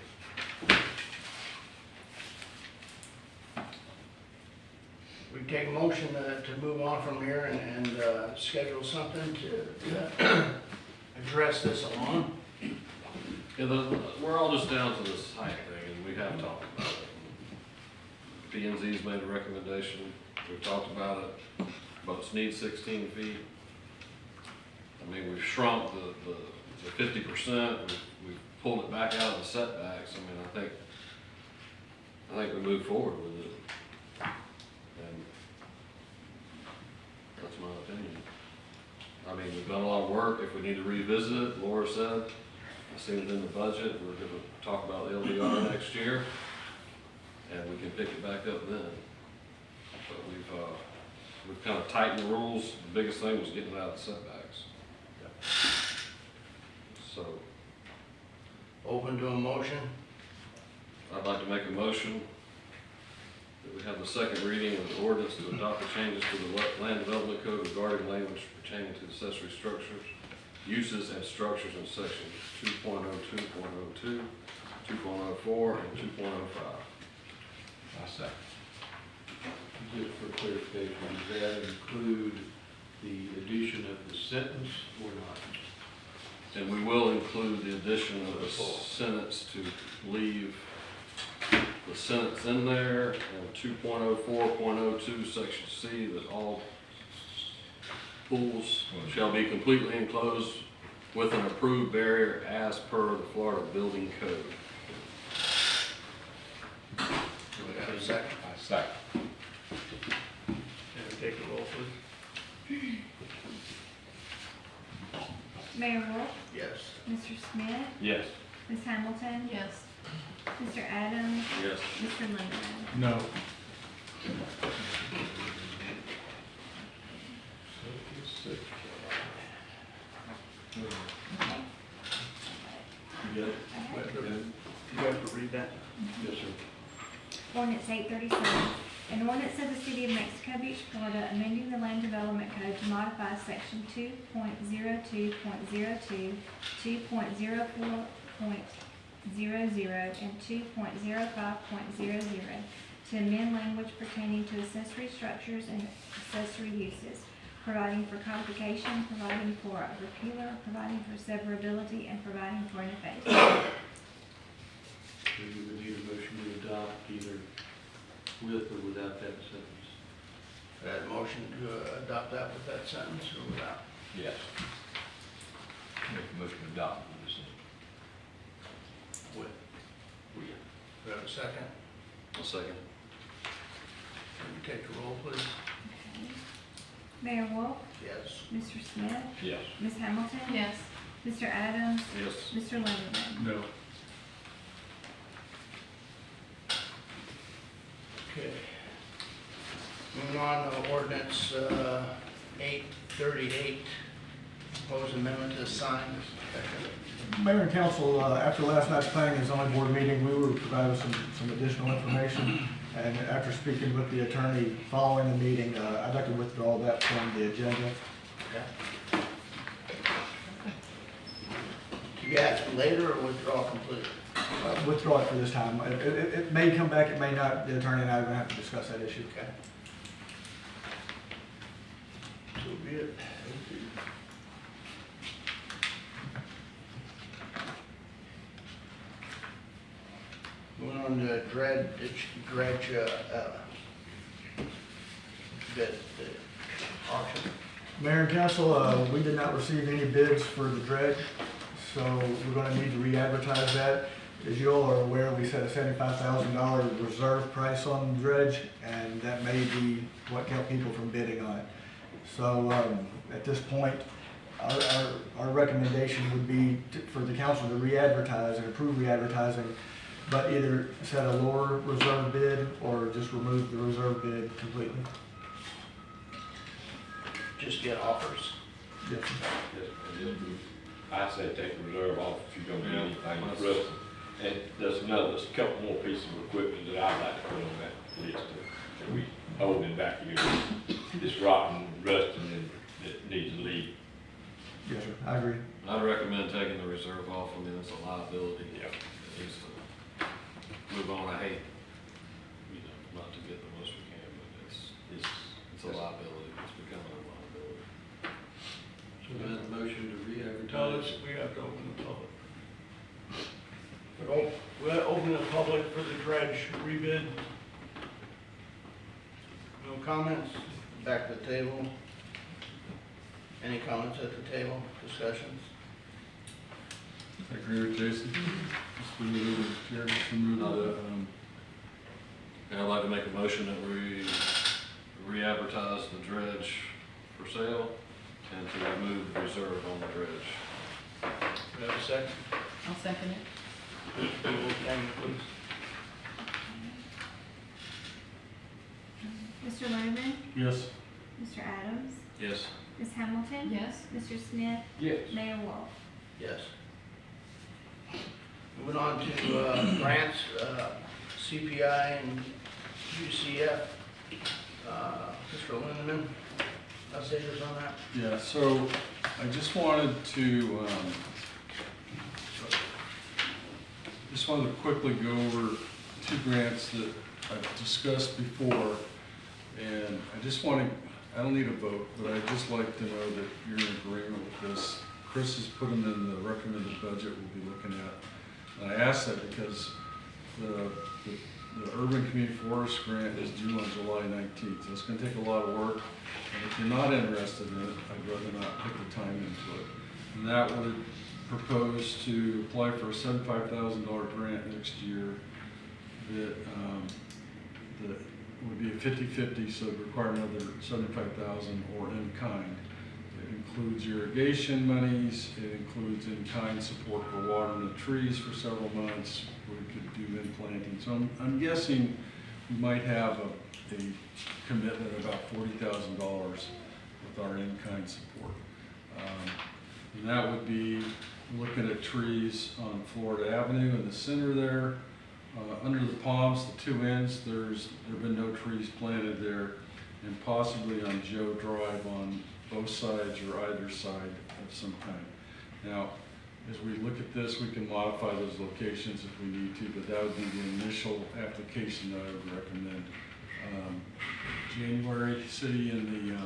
We take a motion to move on from here and schedule something to address this along. yeah, we're all just down to this height thing, and we have talked about it. P and Z's made a recommendation, we've talked about it, boats need 16 feet. I mean, we've shrunk the 50%, we've pulled it back out of the setbacks. I mean, I think we move forward with it. And that's my opinion. I mean, we've done a lot of work. If we need to revisit it, Laura said, I seen it in the budget, we're gonna talk about LDR next year, and we can pick it back up then. But we've kind of tightened the rules. The biggest thing was getting it out of the setbacks. So, Open to a motion. I'd like to make a motion that we have the second reading of the ordinance to adopt the changes to the land development code regarding language pertaining to accessory structures, uses and structures in sections 2.02.02, 2.04, and 2.05. I say. Just for clarification, does that include the addition of the sentence or not? And we will include the addition of a sentence to leave the sentence in there, and 2.04.02, section C, that all pools shall be completely enclosed with an approved barrier as per the Florida Building Code. Do we have a second? Mayor Wolf, Yes. Mr. Smith, Yes. Ms. Hamilton, Yes. Mr. Adams, Yes. Mr. Linderman. No. You got it? You have to read that? Yes, sir. Ordinance 837, an ordinance of the City of Mexico Beach, Florida, amending the Land Development Code to modify section 2.02.02, 2.04.00, and 2.05.00 to amend language pertaining to accessory structures and accessory uses, providing for codification, providing for a repealer, providing for severability, and providing for an effect. We would need a motion to adopt either with or without that sentence. That motion to adopt that with that sentence or without? Yes. Make a motion to adopt this. With. Do we have a second? I'll second. Can you take the roll, please? Okay. Mayor Wolf, Yes. Mr. Smith, Yes. Ms. Hamilton, Yes. Mr. Adams, Yes. Mr. Linderman. No. Okay. Moving on to ordinance 838, proposed amendment to the sign. Mayor and council, after last night's planning and zoning board meeting, we were provided some additional information. And after speaking with the attorney following the meeting, I'd like to withdraw that from the agenda. Okay. You got it later or withdraw completely? Withdraw it for this time. It may come back, it may not. The attorney and I are going to have to discuss that issue. Okay. So be it. Moving on to dredge bid, the auction. Mayor and council, we did not receive any bids for the dredge, so we're going to need to re-advertise that. As you all are aware, we set a $75,000 reserve price on the dredge, and that may be what kept people from bidding on it. So at this point, our recommendation would be for the council to re-advertise and approve re-advertising, but either set a lower reserve bid or just remove the reserve bid completely. Just get offers. Yes. I say take the reserve off if you're gonna do Yeah, anything that's- for us. And there's a couple more pieces of equipment that I'd like to put on that list that we holding back here. It's rotten, rusting, and it needs to leave. Yes, sir. I agree. I'd recommend taking the reserve off. I mean, it's a liability. Yeah. It needs to move on. I hate, not to get the most we can, but it's a liability. It's becoming a liability. So we have a motion to No, re-advertise. we have to open the public. We'll open the public for the dredge rebid. No comments? Back to the table. Any comments at the table? Discussions? I agree with Jason. Just remove the, And I'd like to make a motion that we re-advertise the dredge for sale and to remove the reserve on the dredge. We have a second? I'll second it. Roll call, please. Mr. Linderman, yes. Mr. Adams, Yes. Ms. Hamilton, Yes. Mr. Smith, Yes. Mayor Wolf. Yes. Moving on to grants, CPI and UCF. Mr. Lindeman, updaters on that? Yeah, so I just wanted to, quickly go over two grants that I've discussed before. And I don't need a vote, but I'd just like to know that you're in agreement with this. Chris has put them in the recommended budget we'll be looking at. And I ask that because the Urban Community Forest Grant is due on July 19th. So it's gonna take a lot of work. And if you're not interested in it, I'd rather not put the time into it. And that would propose to apply for a $75,000 grant next year that would be a 50-50, so it would require another $75,000 or in kind. It includes irrigation monies, it includes in-kind support for watering the trees for several months. We could do in-planting. So I'm guessing we might have a commitment of about $40,000 with our in-kind support. And that would be looking at trees on Florida Avenue in the center there. Under the palms, the two ends, there've been no trees planted there, and possibly on Joe Drive on both sides or either side of some kind. Now, as we look at this, we can modify those locations if we need to, but that would be the initial application that I would recommend. January, city in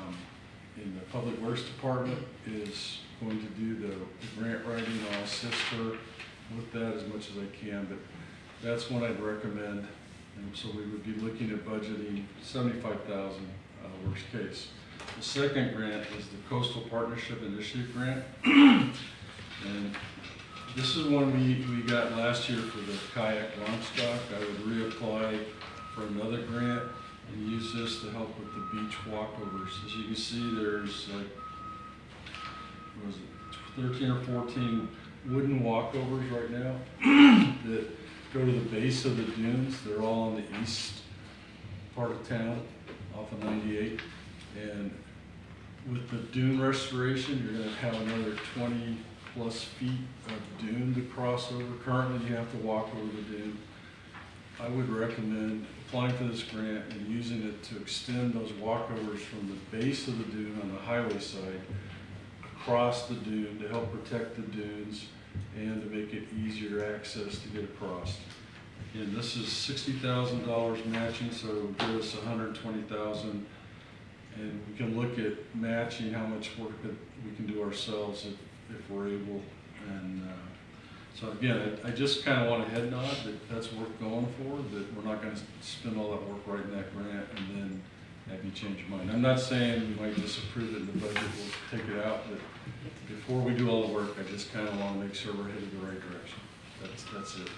the Public Works Department is going to do the grant writing. I'll assist her with that as much as I can, but that's one I'd recommend. And so we would be looking at budgeting $75,000 worst case. The second grant is the Coastal Partnership Initiative Grant. And this is one we got last year for the kayak launch dock. I would reapply for another grant and use this to help with the beach walkovers. As you can see, there's like, what was it, 13 or 14 wooden walkovers right now that go to the base of the dunes. They're all on the east part of town, off of 98. And with the dune restoration, you're gonna have another 20 plus feet of dune to cross over. Currently, you have to walk over the dune. I would recommend applying for this grant and using it to extend those walkovers from the base of the dune on the highway side across the dune to help protect the dunes and to make it easier access to get across. And this is $60,000 matching, so give us $120,000. And we can look at matching how much work that we can do ourselves if we're able. And so again, I just kind of want a head nod that that's worth going for, that we're not going to spend all that work writing that grant and then have you change your mind. I'm not saying we might disapprove it in the budget, we'll take it out, but before we do all the work, I just kind of want to make sure we're headed the right direction. That's it.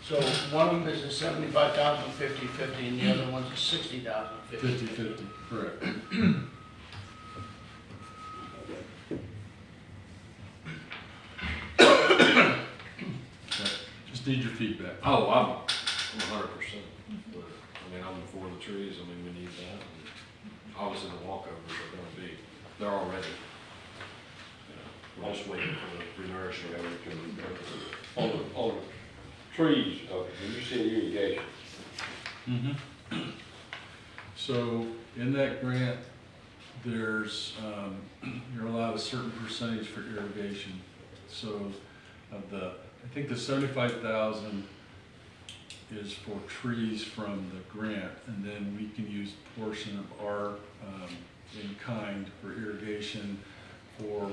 So one of them is a 75,000, 50/50, and the other one's a 60,000, 50/50, correct. Just need your feedback. Oh, I'm 100%. But, I mean, I'm for the trees. I mean, we need that. And obviously, the walkovers are they're already, we're just waiting for the renourishing. On the trees, when you say irrigation, So in that grant, there's, you're allowed a certain percentage for irrigation. So of the, I think the 75,000 is for trees from the grant, and then we can use a portion of our in-kind for irrigation, for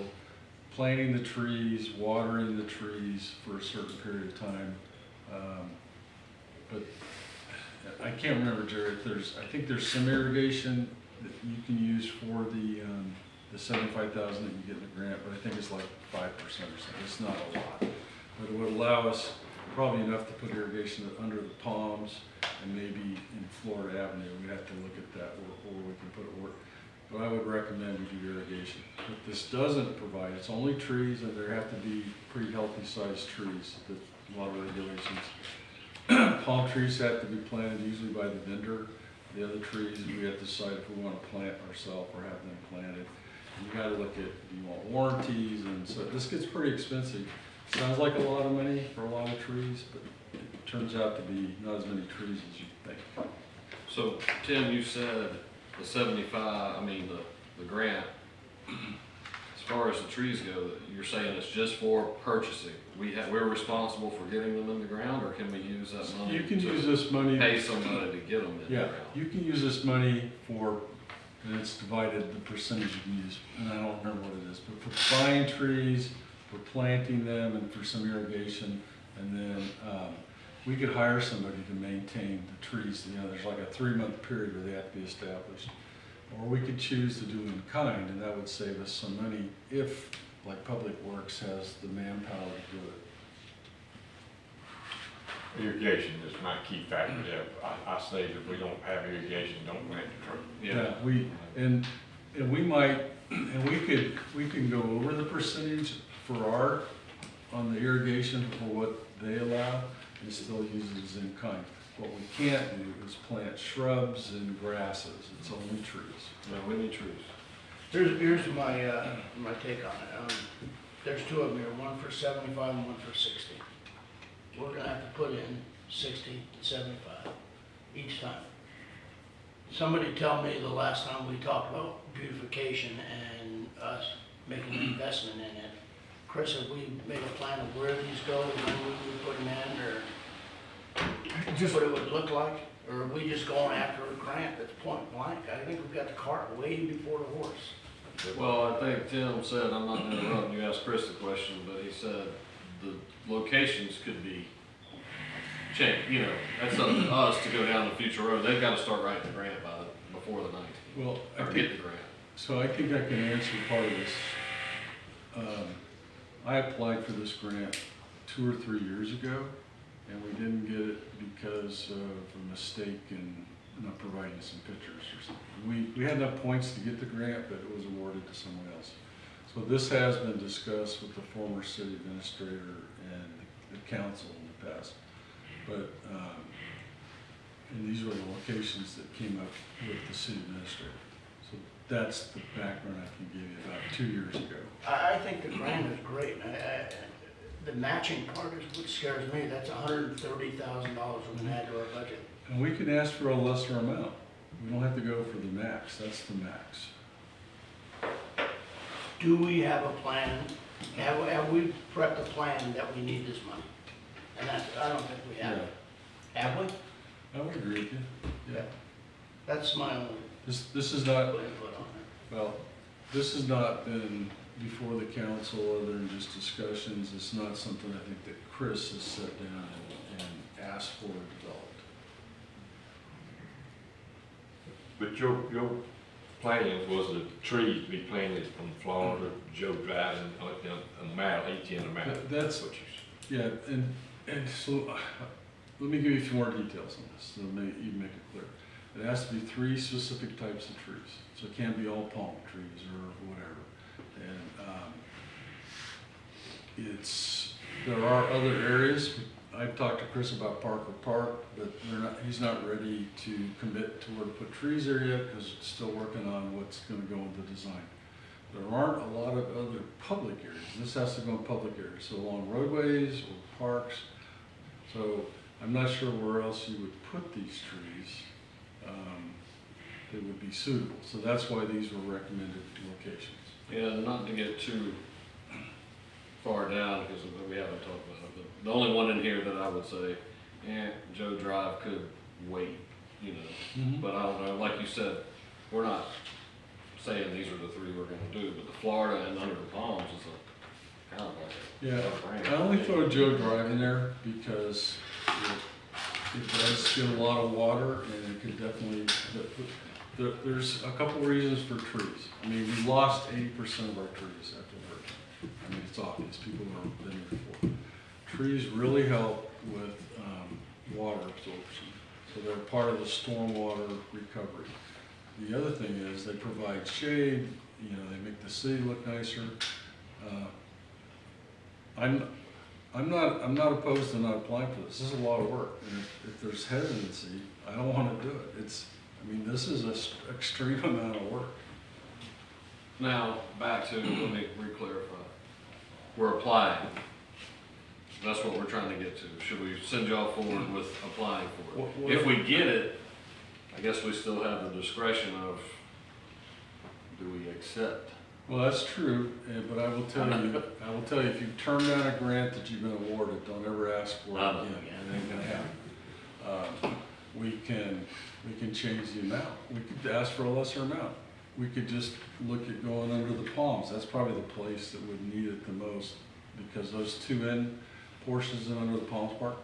planting the trees, watering the trees for a certain period of time. But I can't remember, Jared, I think there's some irrigation that you can use for the 75,000 that you get in the grant, but I think it's like 5% or something. It's not a lot. But it would allow us probably enough to put irrigation under the palms and maybe in Florida Avenue. We have to look at that, or we can put it where. But I would recommend we do irrigation. What this doesn't provide, it's only trees, and there have to be pretty healthy sized trees, a lot of regulations. Palm trees have to be planted usually by the vendor. The other trees, we have to decide if we want to plant ourselves or have them planted. And you got to look at, do you want warranties? And so this gets pretty expensive. Sounds like a lot of money for a lot of trees, but it turns out to be not as many trees as you think. So, Tim, you said the 75, I mean, the grant, as far as the trees go, you're saying it's just for purchasing. We're responsible for getting them in the ground, or can we use that money? You can to use this money. pay somebody to get them in the Yeah, ground? you can use this money for, and it's divided, the percentage you can use, and I don't remember what it is, but for buying trees, for planting them, and for some irrigation, and then we could hire somebody to maintain the trees. You know, there's like a 3-month period where they have to be established. Or we could choose to do in kind, and that would save us some money if, like Public Works has the manpower to do it. irrigation is my key factor there. I say that if we don't have irrigation, don't plant the tree. Yeah, and we might And we can go over the percentage on the irrigation for what they allow, and still use it as in kind. What we can't do is plant shrubs and grasses, it's only trees. No, we need trees. Here's my, my take on it. There's two of them here, one for 75 and one for 60. We're gonna have to put in 60 and 75 each time. Somebody tell me the last time we talked about beautification and us making an investment in it. Chris, have we made a plan of where these go, when we would put them in, or Just, what it would look like? Or are we just going after a grant that's point blank? I think we've got the cart way before the horse. Well, I think Tim said, I'm not gonna interrupt, you asked Chris the question, but he said the locations could be changed, you know, that's up to us to go down the future road. They've gotta start writing the grant before the 19th, well, or get the grant. so I think I can answer part of this. I applied for this grant 2 or 3 years ago, and we didn't get it because of a mistake in not providing some pictures or something. We had enough points to get the grant, but it was awarded to someone else. So this has been discussed with the former city administrator and the council in the past. But, and these were the locations that came up with the city administrator. So that's the background I can give you about 2 years ago. I think the grant is great. The matching part is what scares me. That's $130,000 we can add to our budget. And we can ask for a lesser amount. We don't have to go for the max, that's the max. Do we have a plan? Have we prepped a plan that we need this money? And that's, I don't think we have. Have we? I would agree with you. Yeah. That's my only This is not, input on it. well, this has not been before the council other than just discussions. It's not something I think that Chris has sat down and asked for and developed. But your plan was the trees to be planted from Florida, Joe Drive, and a mile, 18 a mile. That's what you said. Yeah, and so, let me give you a few more details on this, so you make it clear. It has to be 3 specific types of trees, so it can't be all palm trees or whatever. And there are other areas. I've talked to Chris about Parker Park, but he's not ready to commit to where to put trees there yet because it's still working on what's going to go into design. There aren't a lot of other public areas. This has to go in public areas, so along roadways or parks. So I'm not sure where else you would put these trees that would be suitable. So that's why these were recommended locations. Yeah, not to get too far down, because we haven't talked about it, but the only one in here that I would say, Joe Drive could wait, you know. But I don't know, like you said, we're not saying these are the 3 we're gonna do, but the Florida and Under the Palms is a kind of like a Yeah, no-brainer. I only throw Joe Drive in there because it does get a lot of water and it could definitely, there's a couple reasons for trees. I mean, we lost 80% of our trees after the hurricane. I mean, it's obvious, people have been there before. Trees really help with water absorption, so they're part of the stormwater recovery. The other thing is they provide shade, you know, they make the city look nicer. I'm not opposed to not applying for this. This is a lot of work, and if there's hesitancy, I don't want to do it. I mean, this is an extreme amount of work. Now, back to, let me re-clarify. We're applying. That's what we're trying to get to. Should we send y'all forward with applying for it? What- If we get it, I guess we still have the discretion of, do we accept? Well, that's true, but I will tell you, if you turn down a grant that you've been awarded, don't ever ask for it I know. again. It ain't gonna happen. We can change the amount. We could ask for a lesser amount. We could just look at going under the palms. That's probably the place that would need it the most, because those 2 end portions in Under the Palms Park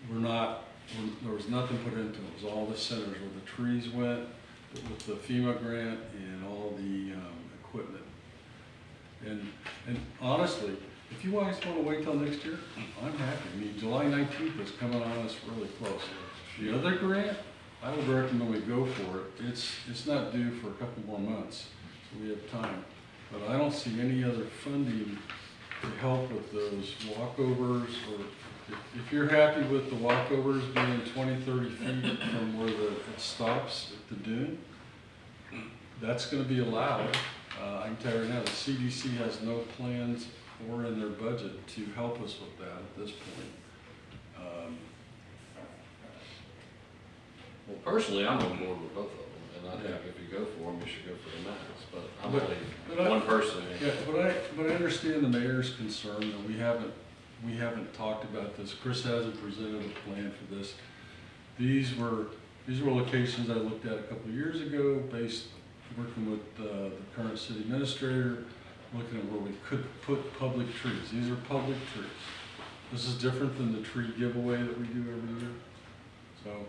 there was nothing put into them. It was all the centers where the trees went with the FEMA grant and all the equipment. And honestly, if you guys want to wait till next year, I'm happy. I mean, July 19th is coming on us really close. The other grant, I would recommend we go for it. It's not due for a couple more months. we have time. But I don't see any other funding to help with those walkovers, or if you're happy with the walkovers being 20, 30 feet from where it stops at the dune, that's gonna be allowed. I can tell you right now, the CDC has no plans or in their budget to help us with that at this point. Well, personally, I'm on board with both of them, and I think if you go for them, you should go for the max, but I'm But- only but I- one person. Yeah, but I understand the mayor's concern, that we haven't talked about this. Chris hasn't presented a plan for this. These were locations I looked at a couple of years ago, working with the current city administrator, looking at where we could put public trees. These are public trees. This is different than the tree giveaway that we do every year. So,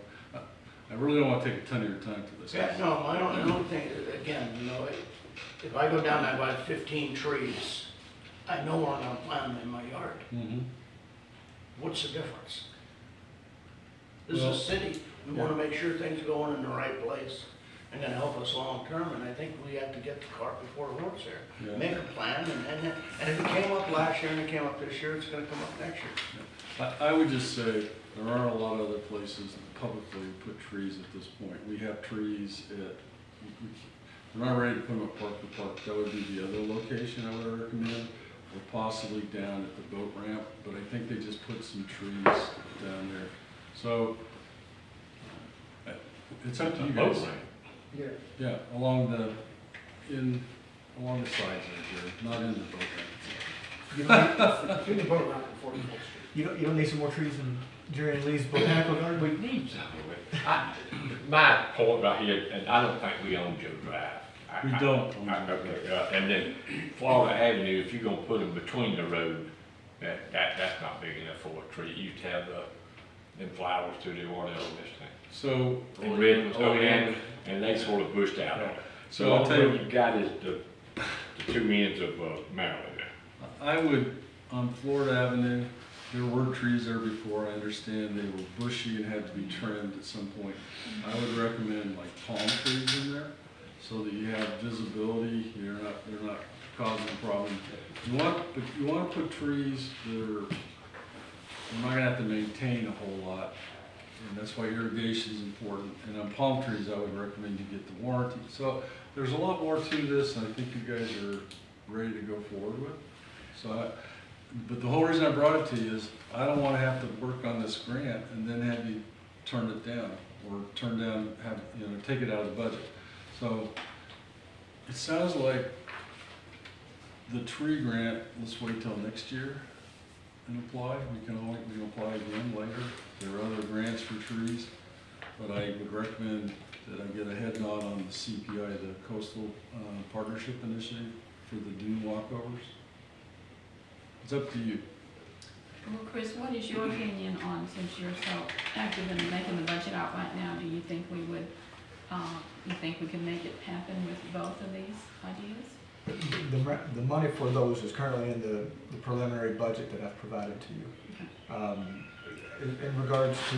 I really don't want to take a ton of your time for this. Yeah, no, I don't think, again, you know, if I go down there by 15 trees, I know where I'm gonna plant them in my yard. Mhm. What's the difference? This is Well, a city, we wanna make sure things are going in the right place and gonna help us long term, and I think we have to get the cart before the horse here. Yeah. Make a plan, and if it came up last year and it came up this year, it's gonna come up next year. I would just say, there aren't a lot of other places that publicly put trees at this point. We have trees we're not ready to put them at Park to Park. That would be the other location I would recommend, or possibly down at the boat ramp, but I think they just put some trees down there. So, it's up to you Boat guys. ramp. Yeah, along the sides there, Jerry, not in the boat ramp. You don't need some more trees in Jerry and Lee's botanical garden? We need some of it. My point right here, and I don't think we own Joe Drive. We don't own Joe Okay, and then Florida Avenue, if you're gonna put them between the road, that's not big enough for a tree. You have them flowers to the ornamental this thing. So, And red was going in, and they sort of bushed out on it. So So I'll all tell you- you got is the two ends of Maryland there. I would, on Florida Avenue, there were trees there before, I understand they were bushy and had to be trimmed at some point. I would recommend like palm trees in there, so that you have visibility, they're not causing a problem. You want to put trees that are, you're not gonna have to maintain a whole lot, and that's why irrigation is important. And on palm trees, I would recommend you get the warranty. So there's a lot more to this, and I think you guys are ready to go forward with. So, but the whole reason I brought it to you is, I don't wanna have to work on this grant and then have you turn it down, or take it out of the budget. So, it sounds like the tree grant, let's wait till next year and apply. We can apply again later. There are other grants for trees, but I would recommend that I get a head nod on the CPI, the Coastal Partnership Initiative, for the dune walkovers. It's up to you. Well, Chris, what is your opinion on, since you're so active in making the budget out right now, do you think we would, you think we can make it happen with both of these ideas? The money for those is currently in the preliminary budget that I've provided to you. In regards to,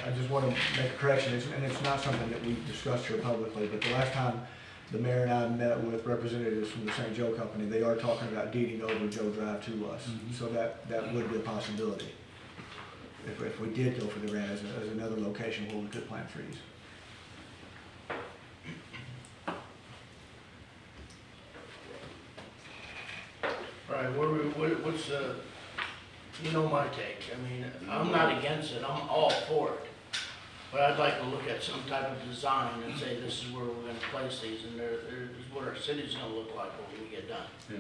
I just want to make a correction, and it's not something that we've discussed here publicly, but the last time the mayor and I met with representatives from the St. Joe Company, they are talking about deeding over Joe Drive to us. So that would be a possibility, if we did go for the grant as another location where we could plant trees. All right, what's you know my take. I mean, I'm not against it, I'm all for it. But I'd like to look at some type of design and say, this is where we're gonna place these, and this is what our city's gonna look like when we get done. Yeah.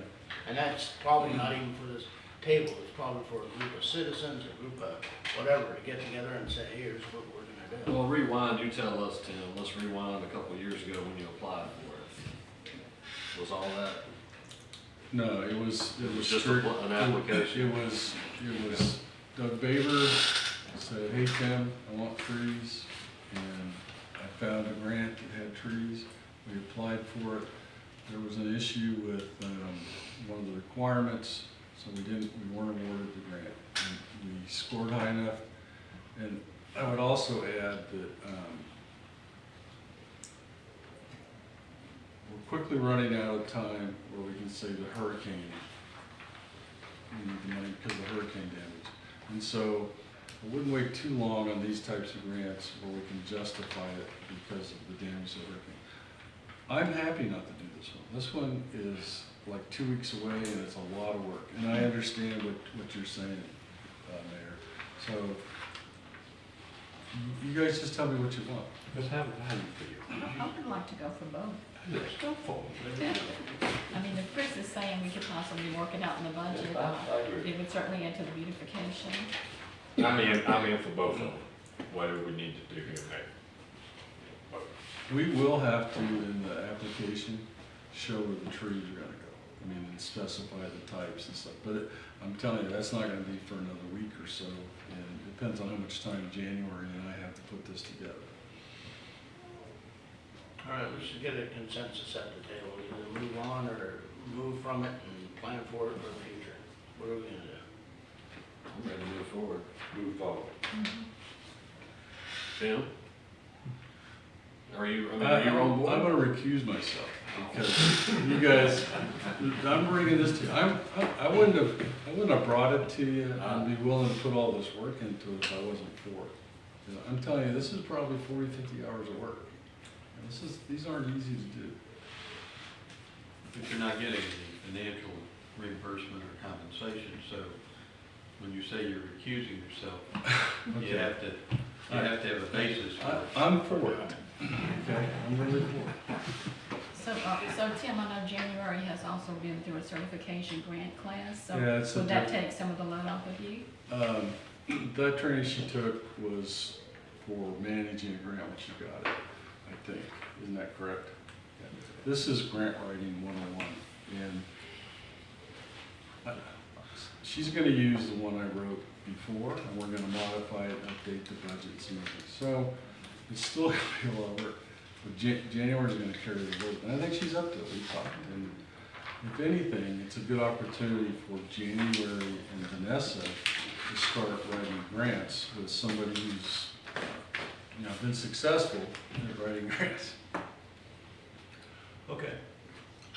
And that's probably not even for this table, it's probably for a group of citizens, a group of whatever, to get together and say, here's what we're gonna do. Well, rewind, you tell us, Tim, let's rewind a couple of years ago when you applied for it. Was all that? No, it was just strict- an application. It was Doug Baber said, hey Tim, I want trees, and I found a grant that had trees. We applied for it. There was an issue with one of the requirements, so we weren't awarded the grant. And we scored high enough, and I would also add that we're quickly running out of time where we can say the hurricane. We need the money because of the hurricane damage. And so I wouldn't wait too long on these types of grants where we can justify it because of the damage of the hurricane. I'm happy not to do this one. This one is like 2 weeks away and it's a lot of work. And I understand what you're saying, Mayor. So you guys just tell me what you want. Let's have a value for you. I would like to go for both. Let's go for it. I mean, if Chris is saying we could possibly work it out in the budget, I agree. it would certainly add to the beautification. I'm in for both of them, whatever we need to do here, Mayor. We will have to, in the application, show where the trees are gonna go. I mean, and specify the types and stuff. But I'm telling you, that's not gonna be for another week or so. And it depends on how much time January and I have to put this together. All right, we should get a consensus at the table, either move on or move from it and plan for it for the future. What are we gonna do? I'm ready to move forward. Move forward. Tim? Are you on board? I'm gonna recuse myself because you guys, I'm bringing this to you. I wouldn't have brought it to you and be willing to put all this work into it if I wasn't for it. You know, I'm telling you, this is probably 40, 50 hours of work. And these aren't easy to do. But you're not getting any financial reimbursement or compensation, so when you say you're recusing yourself, Okay. you have to have a basis for it. I'm for it. Okay, I'm really for it. So Tim, I know January has also been through a certification grant class, so Yeah, it's a would that different- take some of the load off of you? That training she took was for managing a grant when she got it, I think. Isn't that correct? Yeah. This is grant writing 101. And she's going to use the one I wrote before, and we're going to modify it, update the budgets and everything. So it's still going to be a lot of work. But January's going to carry the load. And I think she's up to it. We talked. And if anything, it's a good opportunity for January and Vanessa to start writing grants with somebody who's been successful at writing grants. Okay.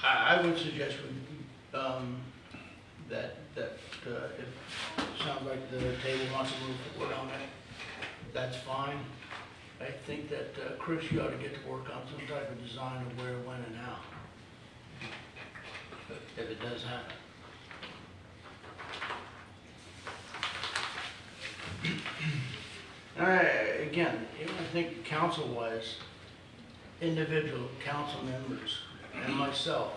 I would suggest we, that if it sounds like the table wants to move forward on it, that's fine. I think that, Chris, you ought to get to work on some type of design of where, when, and how. If it does happen. All right, again, I think council-wise, individual council members and myself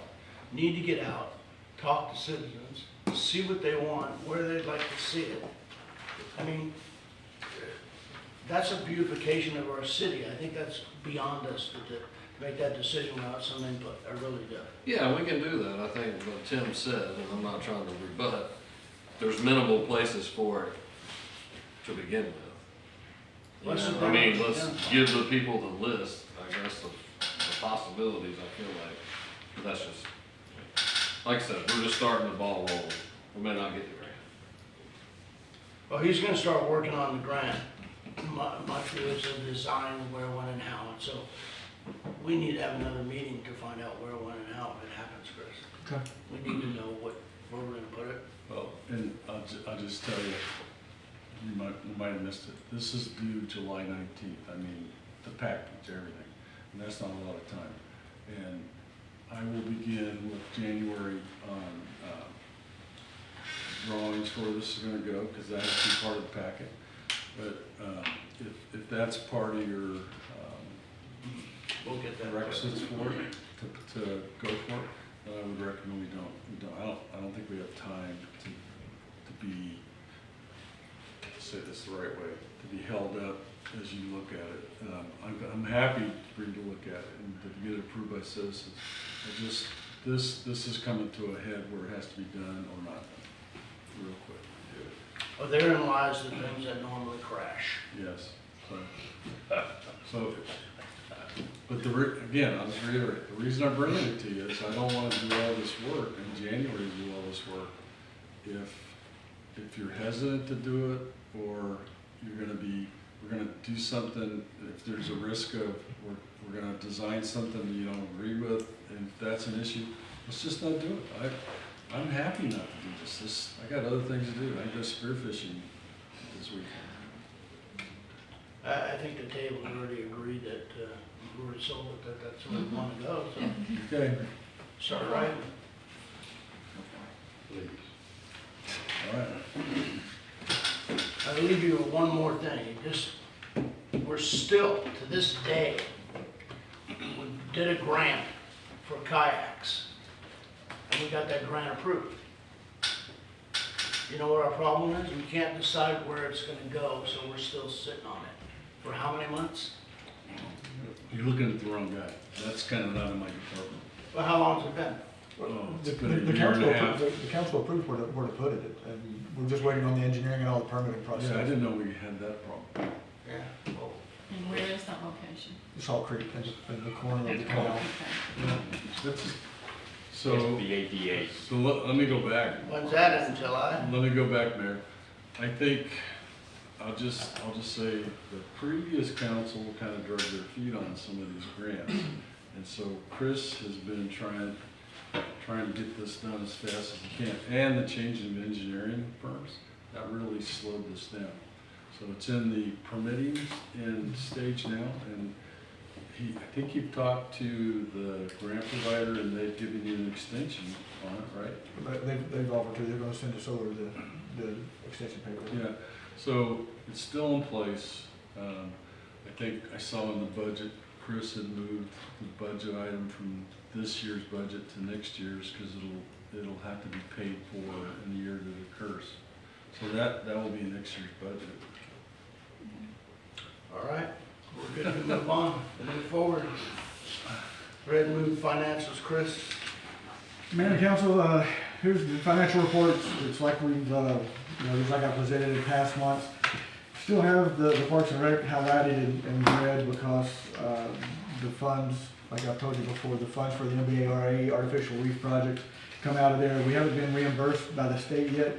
need to get out, talk to citizens, see what they want, where they'd like to see it. I mean, that's a beautification of our city. I think that's beyond us to make that decision without some input. I really do. Yeah, we can do that. I think what Tim said, and I'm not trying to rebut, there's minimal places for it to begin with. You Let's know, sit I mean, down. let's give the people the list, I guess, of the possibilities, I feel like. But that's just, like I said, we're just starting the ball rolling. We may not get the grant. Well, he's gonna start working on the grant. Much of it's a design, where, when, and how. And so we need to have another meeting to find out where, when, and how if it happens, Chris. Okay. We need to know where we're gonna put it. Well, and I'll just tell you, you might have missed it. This is due July 19th. I mean, the package, everything. And that's not a lot of time. And I will begin with January on drawings for where this is going to go, because that has to be part of the packet. But if that's part of your We'll get that. requisites for it, to go for it, then I would recommend we don't. I don't think we have time to be, say this the right way, to be held up as you look at it. I'm happy for you to look at it and to get it approved by citizens. This is coming to a head where it has to be done or not done, real quick. Well, therein lies the things that normally crash. Yes. So, but again, I'll just reiterate, the reason I'm bringing it to you is I don't want to do all this work in January, to do all this work. If you're hesitant to do it, or we're gonna do something, if there's a risk of, we're we're gonna design something you don't agree with, and if that's an issue, let's just not do it. I'm happy not to do this. I got other things to do. I go spearfishing this weekend. I think the table already agreed that, we were sold that that's where we want to go, so Okay, start writing. Please. all right. I leave you with one more thing. We're still, to this day, we did a grant for kayaks, and we got that grant approved. You know what our problem is? We can't decide where it's gonna go, so we're still sitting on it. For how many months? You're looking at the wrong guy. That's kind of not in my department. Well, how long's it been? Oh, The it's been a the year and council a half. approved, the council approved where to put it, and we're just waiting on the engineering and all the permitting process. Yeah, I didn't know we had that problem. Yeah. Well, And where is that location? Salt Creek, in the corner of the canal. That's- So So, the ADA. so let me go back. when's that in July? Let me go back, Mayor. I think, I'll just say, the previous council kind of drug their feet on some of these grants. And so Chris has been trying to get this done as fast as he can. And the change in engineering firms, that really slowed this down. So it's in the permitting in stage now, and I think you've talked to the grant provider and they've given you an extension on it, right? But they've offered to, they're gonna send us over the extension paper. Yeah, so it's still in place. I think I saw in the budget, Chris had moved the budget item from this year's budget to next year's because it'll have to be paid for in the year that it occurs. So that will be next year's budget. All right, we're good to move on, move forward. Ready to move financials, Chris? Mayor and council, here's the financial reports. It's like we've, just like I presented in past months. Still have the Parks and Rec highlighted in red because the funds, like I've told you before, the funds for the MBARA Artificial Reef Project come out of there. We haven't been reimbursed by the state yet.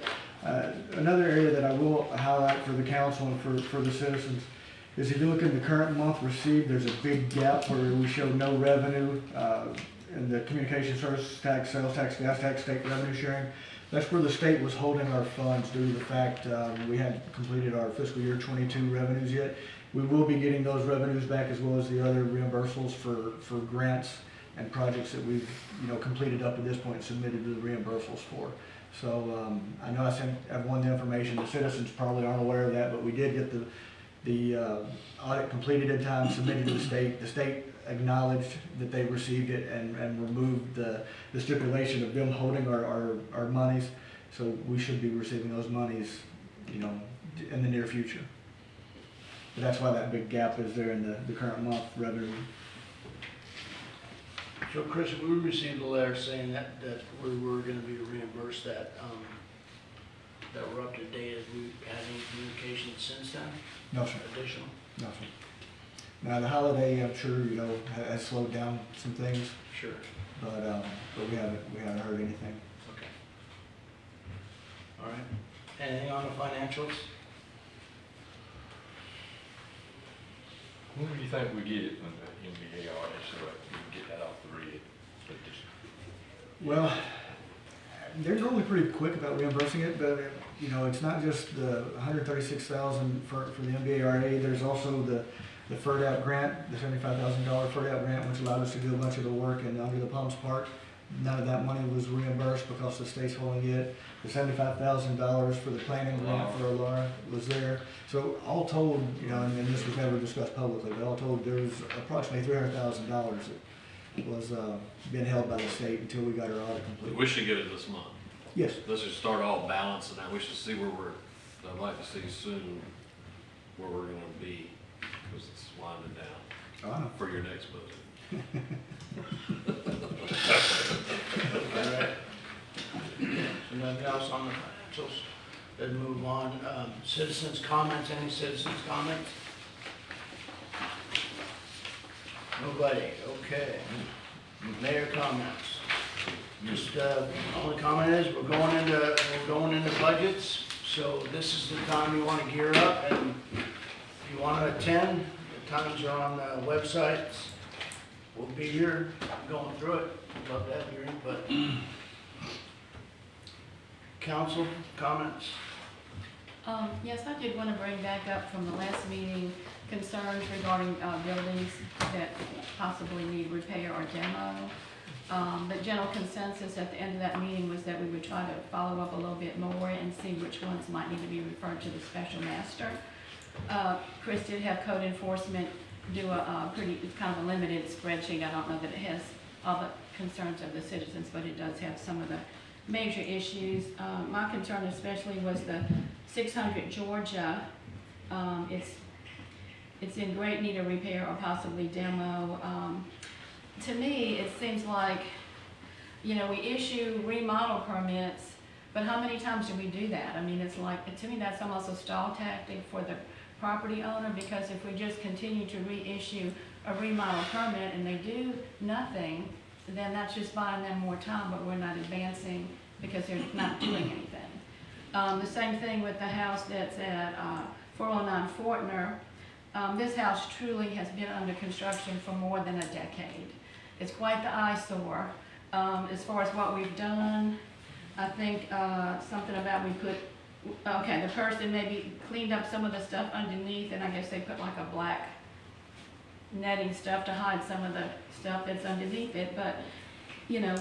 Another area that I will highlight for the council and for the citizens is if you look in the current month received, there's a big gap where we show no revenue in the communication services tax, sales tax, gas tax, state revenue sharing. That's where the state was holding our funds due to the fact we hadn't completed our fiscal year 22 revenues yet. We will be getting those revenues back as well as the other reimbursables for grants and projects that we've completed up to this point and submitted to the reimbursables for. So I know I sent everyone the information. The citizens probably aren't aware of that, but we did get the audit completed in time, submitted to the state. The state acknowledged that they received it and removed the stipulation of them holding our monies. So we should be receiving those monies, in the near future. But that's why that big gap is there in the current month revenue. So Chris, we received a letter saying that we were gonna be reimbursed that we're up to date. Have we had any communication since then? No, sir. Additional? No, sir. Now, the holiday, I'm sure, has slowed down some things, Sure. but we haven't heard anything. Okay. All right. Anything on the financials? When do you think we get it from the MBARA so that we can get that off the red? But just- Well, they're normally pretty quick about reimbursing it, but, it's not just the $136,000 for the MBARA. There's also the FERDAP grant, the $75,000 FERDAP grant, which allowed us to do a bunch of the work in under the Palms Park. None of that money was reimbursed because the state's holding it. The $75,000 for the planning grant for Alara was there. So all told, and this was never discussed publicly, but all told, there was approximately $300,000 that was being held by the state until we got our audit complete. We should get it this month. Yes. Let's just start all balancing out. We should see where I'd like to see soon where we're gonna be, because it's winding down I know. for your next budget. All right. So nothing else on the financials? Then move on. Citizens' comments, any citizens' comments? Nobody, okay. Mayor comments. Just, only comment is, we're going into budgets, so this is the time you wanna gear up, and if you wanna attend, the times are on the websites. we'll be here going through it. Love to have your input. Council, comments? Yes, I did want to bring back up from the last meeting concerns regarding buildings that possibly need repair or demo. The general consensus at the end of that meeting was that we would try to follow up a little bit more and see which ones might need to be referred to the special master. Chris did have code enforcement do it's kind of a limited spreadsheet. I don't know that it has all the concerns of the citizens, but it does have some of the major issues. My concern especially was the 600 Georgia. It's in great need of repair or possibly demo. To me, it seems like, we issue remodel permits, but how many times do we do that? I mean, it's like, to me, that's almost a stall tactic for the property owner, because if we just continue to reissue a remodel permit and they do nothing, then that's just buying them more time, but we're not advancing because they're not doing anything. The same thing with the house that's at 409 Fortner. This house truly has been under construction for more than a decade. It's quite the eyesore. As far as what we've done, I think something about the person maybe cleaned up some of the stuff underneath, and I guess they put like a black netting stuff to hide some of the stuff that's underneath it. But,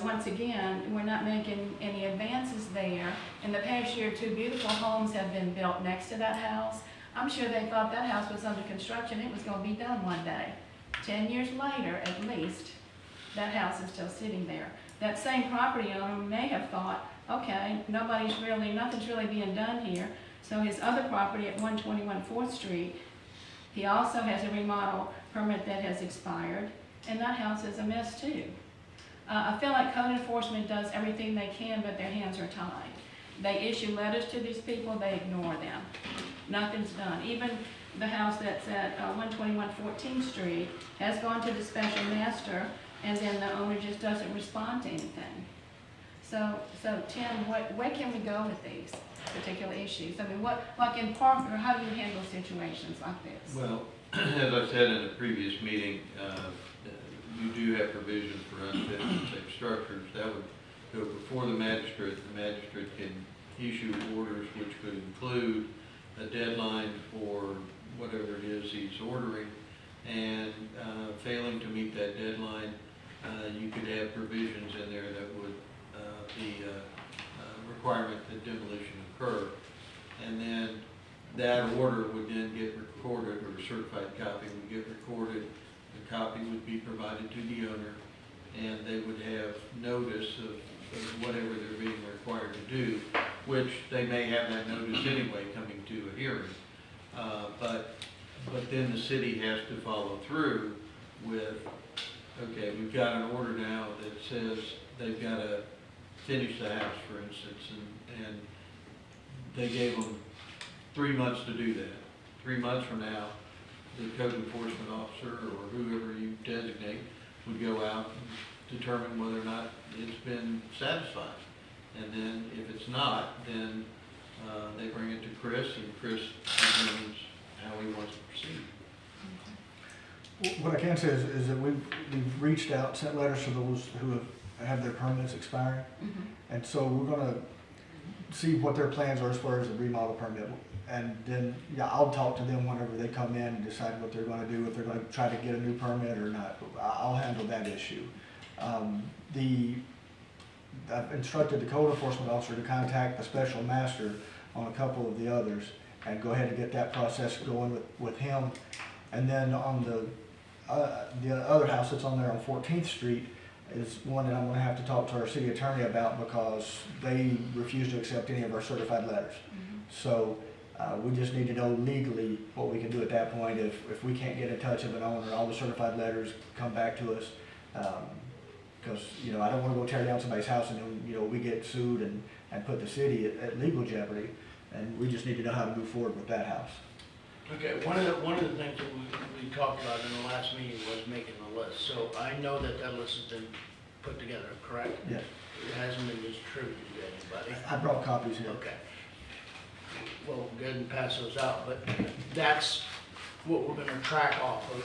once again, we're not making any advances there. In the past year, 2 beautiful homes have been built next to that house. I'm sure they thought that house was under construction. It was going to be done one day. 10 years later, at least, that house is still sitting there. That same property owner may have thought, okay, nothing's really being done here. So his other property at 121 4th Street, he also has a remodel permit that has expired, and that house is a mess too. I feel like code enforcement does everything they can, but their hands are tied. They issue letters to these people, they ignore them. Nothing's done. Even the house that's at 121 14th Street has gone to the special master, and then the owner just doesn't respond to anything. So Tim, where can we go with these particular issues? I mean, like in Parker, how do you handle situations like this? Well, as I said in the previous meeting, you do have provisions for unfit and unsafe structures. That would go before the magistrate. The magistrate can issue orders which could include a deadline for whatever it is he's ordering, and failing to meet that deadline, you could have provisions in there that would be a requirement that demolition occur. And then that order would then get recorded, or a certified copy would get recorded. The copy would be provided to the owner, and they would have notice of whatever they're being required to do, which they may have that notice anyway coming to a hearing. But then the city has to follow through with, okay, we've got an order now that says they've got to finish the house, for instance, and they gave them 3 months to do that. 3 months from now, the code enforcement officer or whoever you designate would go out and determine whether or not it's been satisfied. And then if it's not, then they bring it to Chris, and Chris determines how he wants to proceed. What I can say is that we've reached out, sent letters to those who have their permits expiring. Mm-hmm. And so we're gonna see what their plans are as far as the remodel permit. And then, I'll talk to them whenever they come in and decide what they're gonna do, if they're gonna try to get a new permit or not. I'll handle that issue. I've instructed the code enforcement officer to contact the special master on a couple of the others and go ahead and get that process going with him. And then on the other house that's on there on 14th Street is one that I'm gonna have to talk to our city attorney about, because they refuse to accept any of our certified letters. Mm-hmm. So we just need to know legally what we can do at that point if we can't get in touch with an owner, all the certified letters come back to us. Because, I don't want to go tear down somebody's house and then, we get sued and put the city at legal jeopardy. And we just need to know how to move forward with that house. Okay, one of the things that we talked about in the last meeting was making a list. So I know that list has been put together, correct? Yes. It hasn't been distributed to anybody. I brought copies here. Okay. Well, we'll go ahead and pass those out, but that's what we're gonna track off of.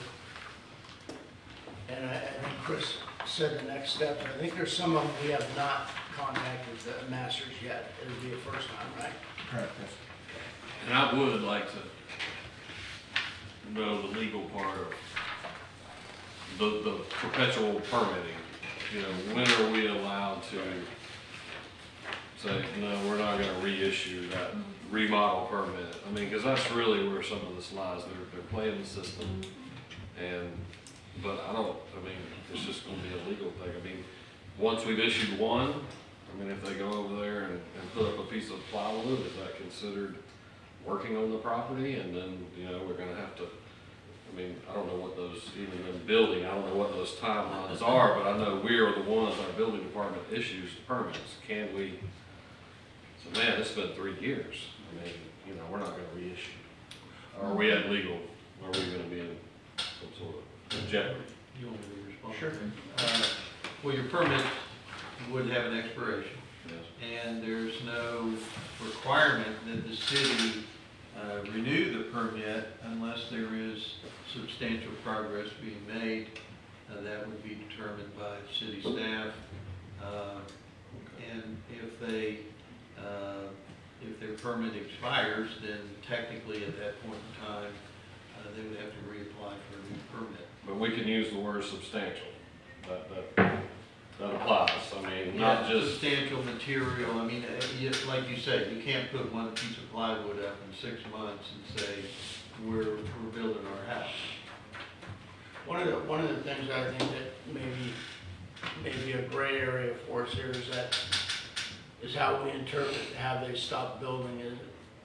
And I think Chris said the next steps. I think there's some of them we have not contacted the masters yet. It'll be a first time, right? Correct, yes. And I would like to know the legal part of the perpetual permitting. You know, when are we allowed to say, no, we're not gonna reissue that remodel permit? I mean, cause that's really where some of this lies. They're playing the system but I mean, it's just gonna be a legal thing. I mean, once we've issued one, I mean, if they go over there and put up a piece of plywood, is that considered working on the property? And then, you know, we're gonna have to, I mean, I don't know what those, even in building, I don't know what those timelines are, but I know we are the ones, our building department issues the permits. Can we, so man, it's been 3 years. I mean, you know, we're not gonna reissue. Are we at legal, are we gonna be in some sort of jeopardy? You want me to respond? Sure. Well, your permit would have an expiration, Yes. and there's no requirement that the city renew the permit unless there is substantial progress being made. That would be determined by city staff. And if their permit expires, then technically at that point in time, they would have to reapply for a new permit. But we can use the word substantial. That applies. I mean, not just, Substantial material, I mean, like you said, you can't put one piece of plywood up in 6 months and say, we're building our house. One of the things I think that maybe a gray area for us here is how we interpret how they stop building it.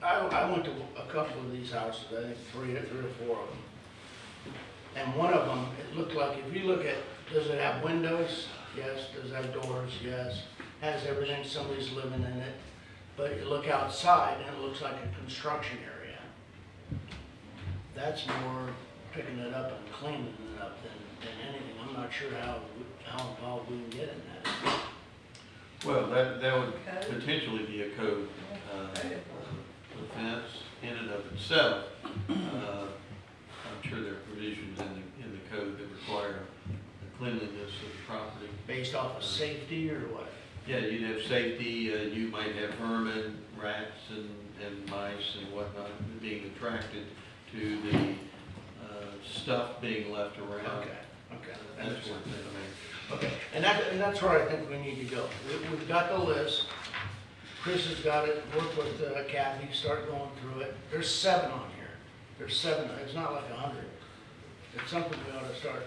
I went to a couple of these houses, I think three or four of them. And one of them, it looked like, if you look at, does it have windows? Yes. Does it have doors? Yes. Has everything, somebody's living in it. But you look outside and it looks like a construction area. That's more picking it up and cleaning it up than anything. I'm not sure how involved we can get in that. Well, that would potentially be a code offense in and of itself. I'm sure there are provisions in the code that require the cleanliness of the property. Based off of safety or what? Yeah, you'd have safety, you might have vermin, rats and mice and whatnot being attracted to the stuff being left around. Okay. That sort of thing, I mean. Okay, and that's where I think we need to go. We've got the list. Chris has got it, work with Kathy, start going through it. There's 7 on here. There's 7, it's not like 100. It's something we ought to start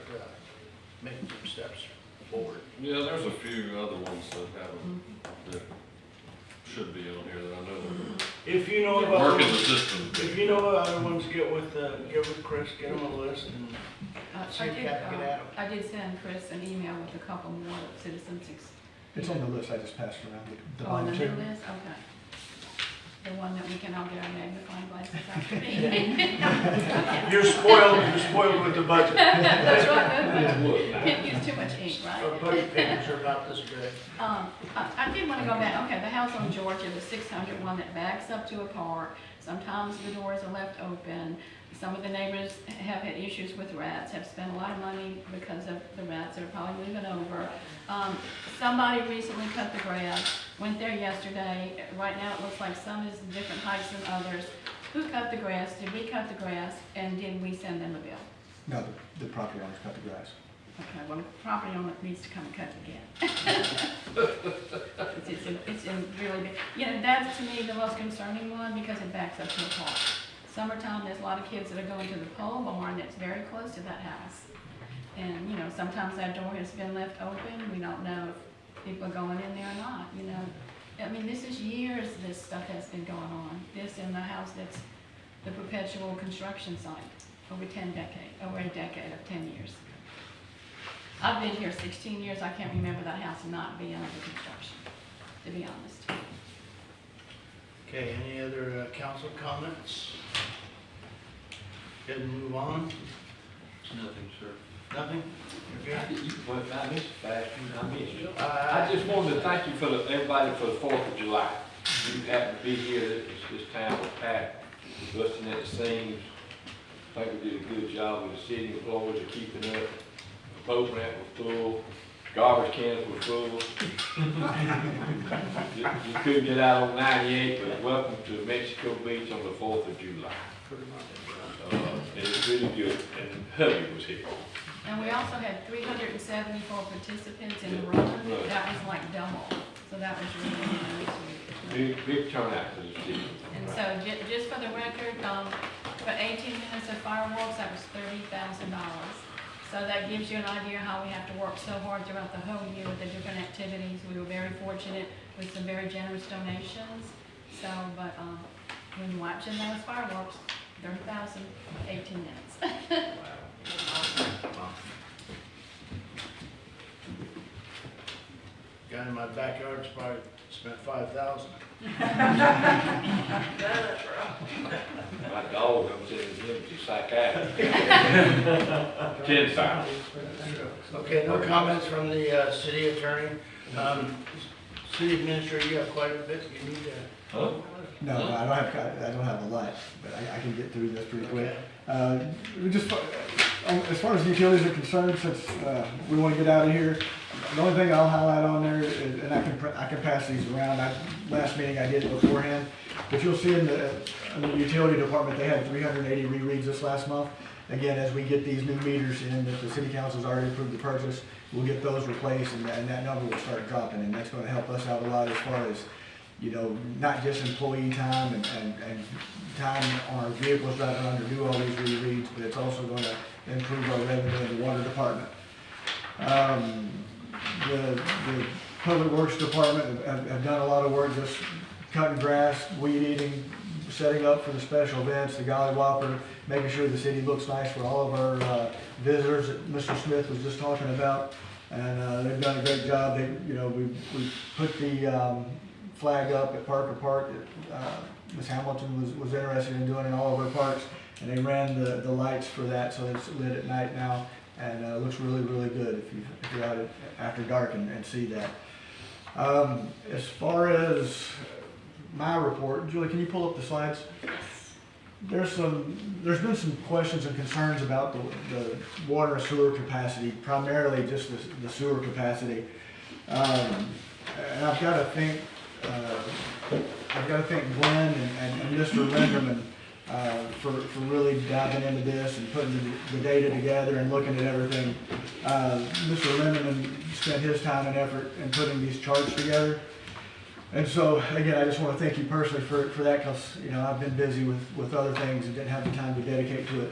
making some steps forward. yeah, there's a few other ones that should be on here that I know If you know of work other in the ones, system. if you know of other ones, get with Chris, get him a list and see I if did, Kathy can add them. I did send Chris an email with a couple more citizens. It's on the list I just passed around. The On the line new two. list, okay. The one that we can all get our magnifying glasses after. You're spoiled with the budget. That's right. Can't use too much ink, Our right? budget papers are about this big. I did want to go back, okay, the house on Georgia, the 600 one that backs up to a park. Sometimes the doors are left open. Some of the neighbors have had issues with rats, have spent a lot of money because of the rats that are probably moving over. Somebody recently cut the grass, went there yesterday. Right now it looks like some is different heights than others. Who cut the grass? Did we cut the grass? And did we send them a bill? No, the property owners cut the grass. Okay, well, the property owner needs to come and cut again. It's in really big, you know, that's to me the most concerning one because it backs up to a park. Summertime, there's a lot of kids that are going to the pole barn that's very close to that house. And, you know, sometimes that door has been left open. We don't know if people are going in there or not, you know. I mean, this is years this stuff has been going on. This in the house that's the perpetual construction site over a decade of 10 years. I've been here 16 years. I can't remember that house not being under construction, to be honest. Okay, any other council comments? Good, move on. Nothing, sir. Nothing? You're good? I missed fast, I missed you. Uh, I just wanted to thank you for everybody for the 4th of July. You happened to be here, this town was packed, busting at the seams. I think we did a good job with the city employees of keeping up. boat ramp was full, garbage cans were full. You couldn't get out on 98, but welcome to Mexico Beach on the 4th of July. It was really good, and Hubby was here. And we also had 374 participants in the run. Right. That was like double, so that was really nice. Big turnout for the city. And so just for the record, for 18 minutes of fireworks, that was $30,000. So that gives you an idea how we have to work so hard throughout the whole year with the different activities. We were very fortunate with some very generous donations. So, but when watching those fireworks, 30,000, 18 minutes. Guy in my backyard's probably spent 5,000. My dog comes in and gives you psychiatric. 10,000. Okay, no comments from the city attorney. City administrator, you have quite a bit you need to. Huh? No, I don't have a lot, but I can get through this pretty quick. We just, as far as utilities are concerned, since we want to get out of here, the only thing I'll highlight on there is, and I can pass these around. Last meeting I did beforehand, but you'll see in the utility department they had 380 rereads this last month. Again, as we get these new meters in that the city council's already approved the purchase, we'll get those replaced, and that number will start dropping, and that's going to help us out a lot as far as, you know, not just employee time and time on our vehicles driving around to do all these rereads, but it's also going to improve our revenue in the water department. The Public Works Department have done a lot of work just cutting grass, weed eating, setting up for the special events, the Golly Whopper, making sure the city looks nice for all of our visitors that Mr. Smith was just talking about. And they've done a great job. We put the flag up at Parker Park that Ms. Hamilton was interested in doing in all of our parks. And they ran the lights for that, so it's lit at night now. And it looks really, really good if you're out after dark and see that. As far as my report, Julie, can you pull up the slides? There's been some questions and concerns about the water and sewer capacity, primarily just the sewer capacity. And I've got to thank Glenn and Mr. Linderman for really diving into this and putting the data together and looking at everything. Mr. Linderman spent his time and effort in putting these charts together. And so, again, I just want to thank you personally for that, because, you know, I've been busy with other things and didn't have the time to dedicate to it.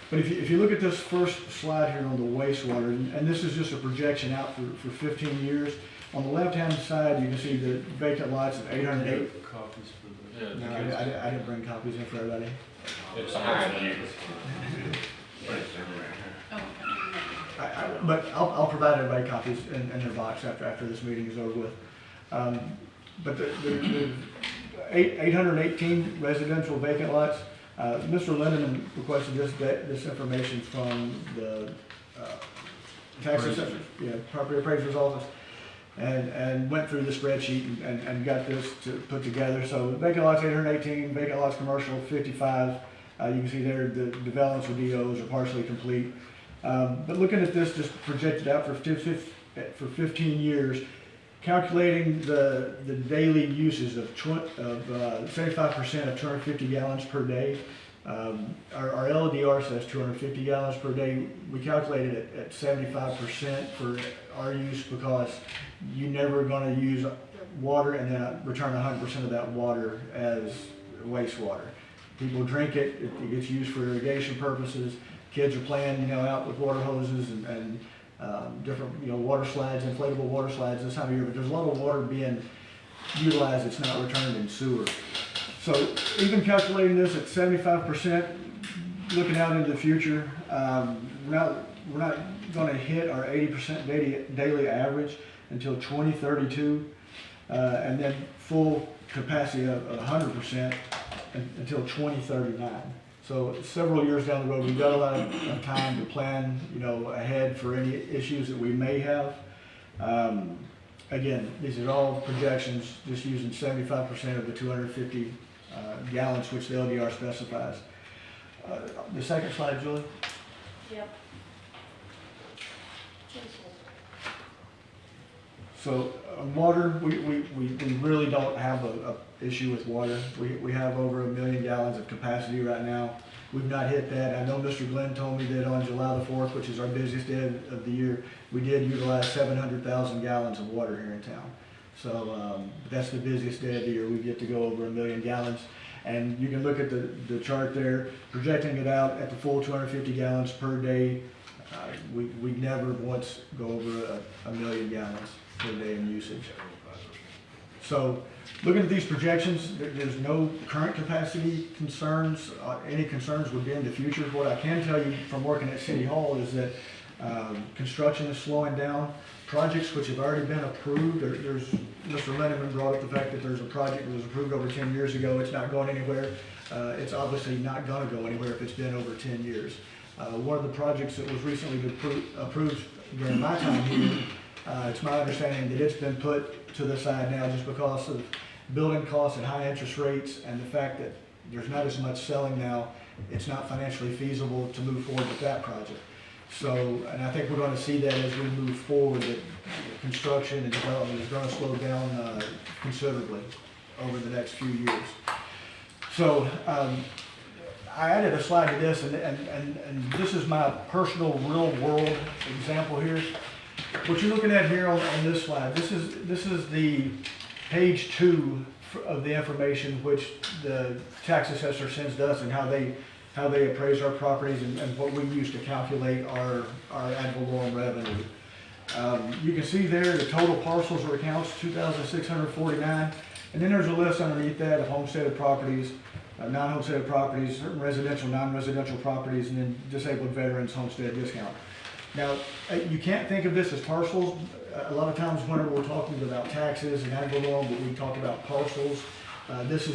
But if you look at this first slide here on the wastewater, and this is just a projection out for 15 years. On the left-hand side, you can see the vacant lots of 808. Copies for the. No, I didn't bring copies in for everybody. It's behind you. But I'll provide everybody copies in their box after this meeting is over with. But the 818 residential vacant lots, Mr. Lindeman requested this information from the tax assessor, property appraiser's office, and went through the spreadsheet and got this to put together. So vacant lots 818, vacant lots commercial 55. You can see there the developments with DOs are partially complete. But looking at this, just projected out for 15 years, calculating the daily uses of 75% of 250 gallons per day. Our LDR says 250 gallons per day. We calculated it at 75% for our use, because you're never going to use water and then return 100% of that water as wastewater. People drink it, it gets used for irrigation purposes. Kids are playing, out with water hoses and different, water slides, inflatable water slides this time of year, but there's a lot of water being utilized that's not returned in sewer. So even calculating this at 75%, looking out into the future, we're not going to hit our 80% daily average until 2032, and then full capacity of 100% until 2039. So several years down the road, we've got a lot of time to plan, ahead for any issues that we may have. Again, these are all projections, just using 75% of the 250 gallons, which the LDR specifies. The second slide, Julie. Yep. So, water, we really don't have a issue with water. We have over 1 million gallons of capacity right now. We've not hit that. I know Mr. Glenn told me that on July the 4th, which is our busiest day of the year, we did utilize 700,000 gallons of water here in town. So, that's the busiest day of the year. We get to go over 1 million gallons. And you can look at the chart there, projecting it out at the full 250 gallons per day. We never once go over 1 million gallons per day in usage. So, looking at these projections, there's no current capacity concerns. Any concerns would be in the future. What I can tell you from working at City Hall is that construction is slowing down. Projects which have already been approved, Mr. Lindeman brought up the fact that there's a project that was approved over 10 years ago. It's not going anywhere. It's obviously not going to go anywhere if it's been over 10 years. One of the projects that was recently approved during my time here, it's my understanding that it's been put to the side now just because of building costs and high interest rates and the fact that there's not as much selling now. It's not financially feasible to move forward with that project. So, and I think we're going to see that as we move forward, that construction and development is going to slow down considerably over the next few years. So, I added a slide to this, and this is my personal real world example here. What you're looking at here on this slide, this is the page 2 of the information which the tax assessor sends to us and how they appraise our properties and what we use to calculate our ad valorem revenue. You can see there the total parcels or accounts, 2,649, and then there's a list underneath that of homesteaded properties, non-homesteaded properties, certain residential, non-residential properties, and then disabled veterans homestead discount. Now, you can't think of this as parcels. A lot of times whenever we're talking about taxes and ad valorem, we talk about parcels. This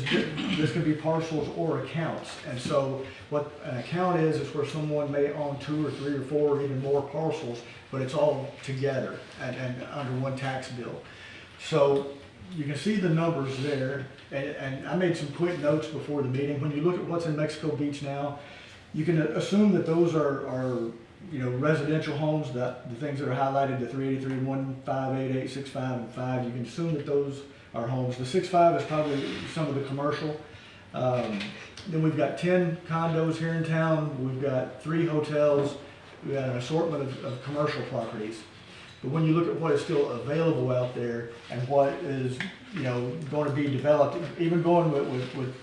can be parcels or accounts. And so what an account is where someone may own 2 or 3 or 4 or even more parcels, but it's all together and under one tax bill. So you can see the numbers there, and I made some quick notes before the meeting. When you look at what's in Mexico Beach now, you can assume that those are residential homes, the things that are highlighted, the 383, 158, 65, and 5. You can assume that those are homes. The 65 is probably some of the commercial. Then we've got 10 condos here in town. We've got 3 hotels. We've got an assortment of commercial properties. But when you look at what is still available out there and what is, going to be developed, even going with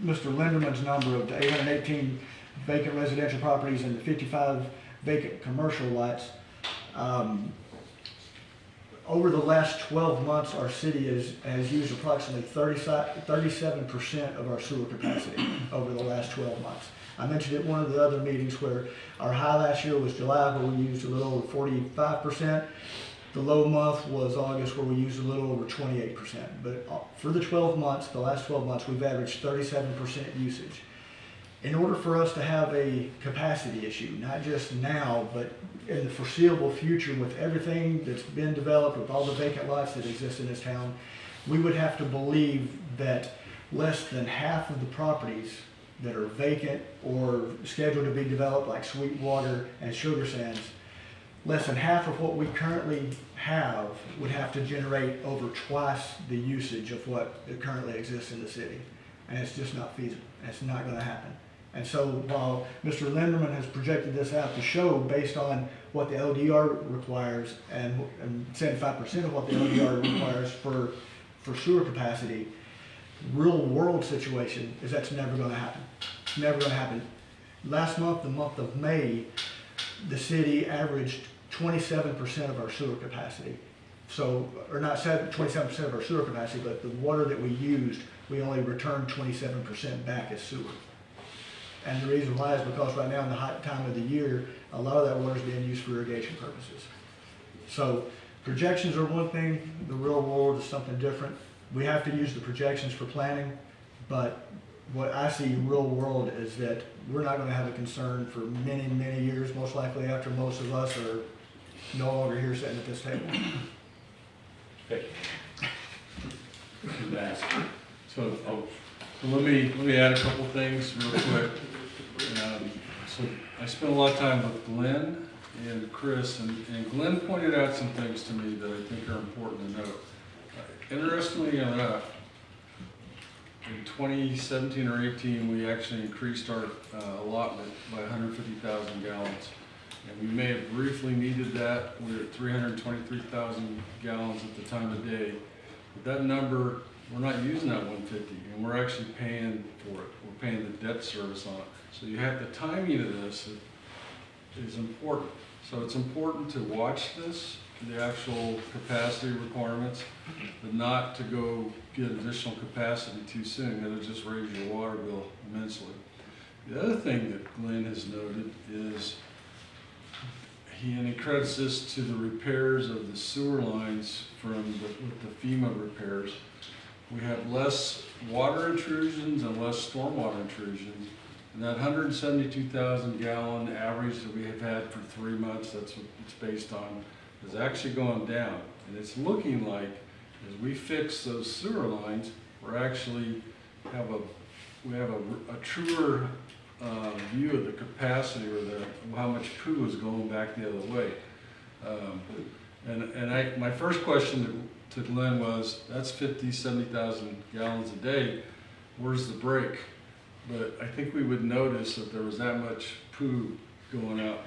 Mr. Linderman's number of the 818 vacant residential properties and the 55 vacant commercial lots, over the last 12 months, our city has used approximately 37% of our sewer capacity over the last 12 months. I mentioned at one of the other meetings where our high last year was July, where we used a little over 45%. The low month was August, where we used a little over 28%. But for the 12 months, the last 12 months, we've averaged 37% usage. In order for us to have a capacity issue, not just now, but in the foreseeable future with everything that's been developed, with all the vacant lots that exist in this town, we would have to believe that less than half of the properties that are vacant or scheduled to be developed, like Sweetwater and Sugar Sands, less than half of what we currently have would have to generate over twice the usage of what currently exists in the city. And it's just not feasible. It's not going to happen. And so while Mr. Linderman has projected this out to show based on what the LDR requires and 75% of what the LDR requires for sewer capacity, real world situation is that's never going to happen. It's never going to happen. Last month, the month of May, the city averaged 27% of our sewer capacity. So, or not 27% of our sewer capacity, but the water that we used, we only returned 27% back as sewer. And the reason why is because right now in the hot time of the year, a lot of that water is being used for irrigation purposes. So projections are one thing, the real world is something different. We have to use the projections for planning, but what I see real world is that we're not going to have a concern for many, many years, most likely after most of us are no longer here sitting at this table. So let me add a couple things real quick. So I spent a lot of time with Glenn and Chris, and Glenn pointed out some things to me that I think are important to note. Interestingly enough, in 2017 or 18, we actually increased our allotment by 150,000 gallons. And we may have briefly needed that. We were at 323,000 gallons at the time of day. But that number, we're not using that 150, and we're actually paying for it. We're paying the debt service on it. So you have the timing of this is important. So it's important to watch this, the actual capacity requirements, but not to go get additional capacity too soon. It'll just raise your water bill immensely. The other thing that Glenn has noted is he credits this to the repairs of the sewer lines with the FEMA repairs. We have less water intrusions and less stormwater intrusions. And that 172,000 gallon average that we have had for 3 months, that's what it's based on, is actually going down. And it's looking like, as we fix those sewer lines, we're actually have a truer view of the capacity or how much poo is going back the other way. My first question to Glenn was, that's 70,000 gallons a day. Where's the break? But I think we would notice that there was that much poo going out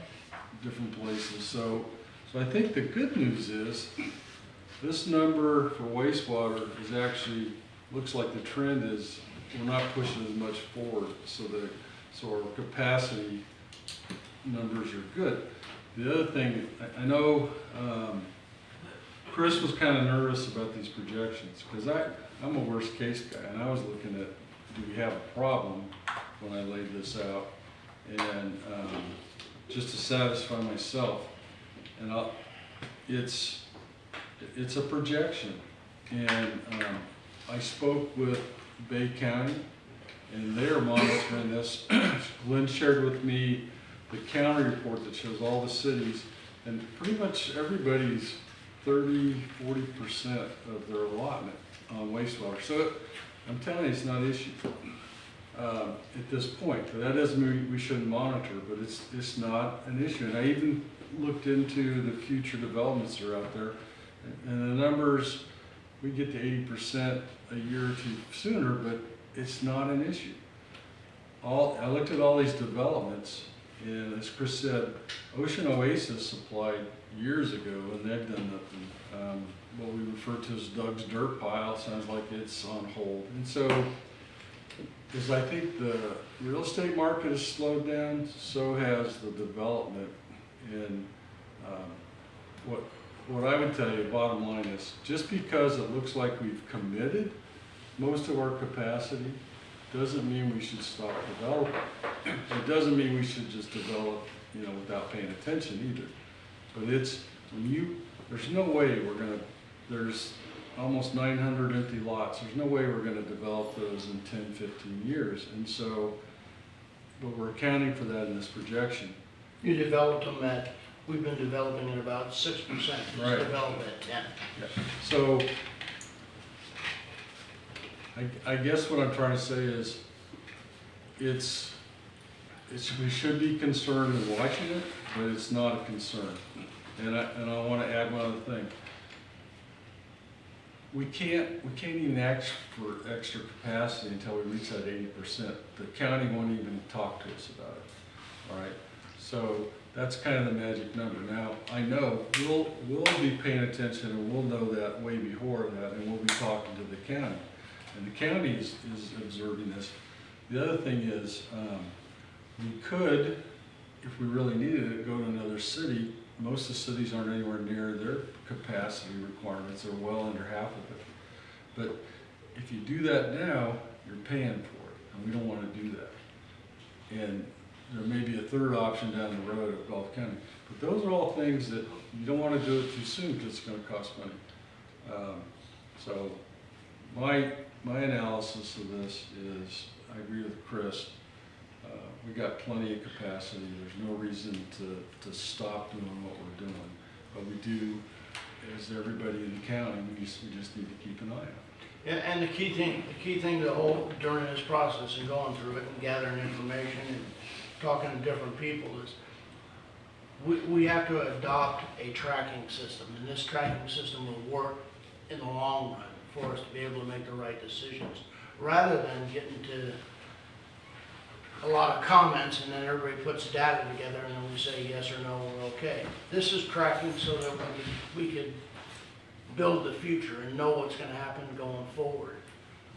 different places. So I think the good news is this number for wastewater is actually, looks like the trend is we're not pushing as much forward, so our capacity numbers are good. The other thing, I know Chris was kind of nervous about these projections because I'm a worst case guy, and I was looking at, do we have a problem when I laid this out, and just to satisfy myself, and it's a projection, and I spoke with Bay County, and they are monitoring this. Glenn shared with me the county report that shows all the cities, and pretty much everybody's 30–40% of their allotment on wastewater. So I'm telling you, it's not an issue at this point. But that doesn't mean we shouldn't monitor, but it's not an issue. And I even looked into the future developments that are out there, and the numbers, we get to 80% a year or two sooner, but it's not an issue. I looked at all these developments, and as Chris said, Ocean Oasis applied years ago, and they've done nothing. What we refer to as Doug's dirt pile sounds like it's on hold. And so, as I think the real estate market has slowed down, so has the development. And what I would tell you, bottom line is, just because it looks like we've committed most of our capacity, doesn't mean we should stop developing. It doesn't mean we should just develop, without paying attention either. But there's no way there's almost 900 empty lots. There's no way we're gonna develop those in 10–15 years. And so, but we're accounting for that in this projection. You developed them we've been developing at about 6%. Right. Developed at 10. Yeah. So, I guess what I'm trying to say is, we should be concerned in watching it, but it's not a concern. And I want to add one other thing. We can't even ask for extra capacity until we reach that 80%. The county won't even talk to us about it. All right. So that's kind of the magic number. Now I know we'll be paying attention, and we'll know that way before that, and we'll be talking to the county. And the county is observing this. The other thing is, we could, if we really needed it, go to another city. Most of the cities aren't anywhere near their capacity requirements. They're well under half of it. But if you do that now, you're paying for it, and we don't want to do that. And there may be a third option down the road of Gulf County. But those are all things that you don't want to do it too soon because it's going to cost money. So my analysis of this is, I agree with Chris. We got plenty of capacity. There's no reason to stop doing what we're doing. But we do, as everybody in the county, we just need to keep an eye on it. Yeah, and the key thing to hold during this process and going through it and gathering information and talking to different people is we have to adopt a tracking system, and this tracking system will work in the long run for us to be able to make the right decisions, rather than getting to a lot of comments and then everybody puts data together and then we say yes or no, we're okay. This is tracking so that we could build the future and know what's gonna happen going forward,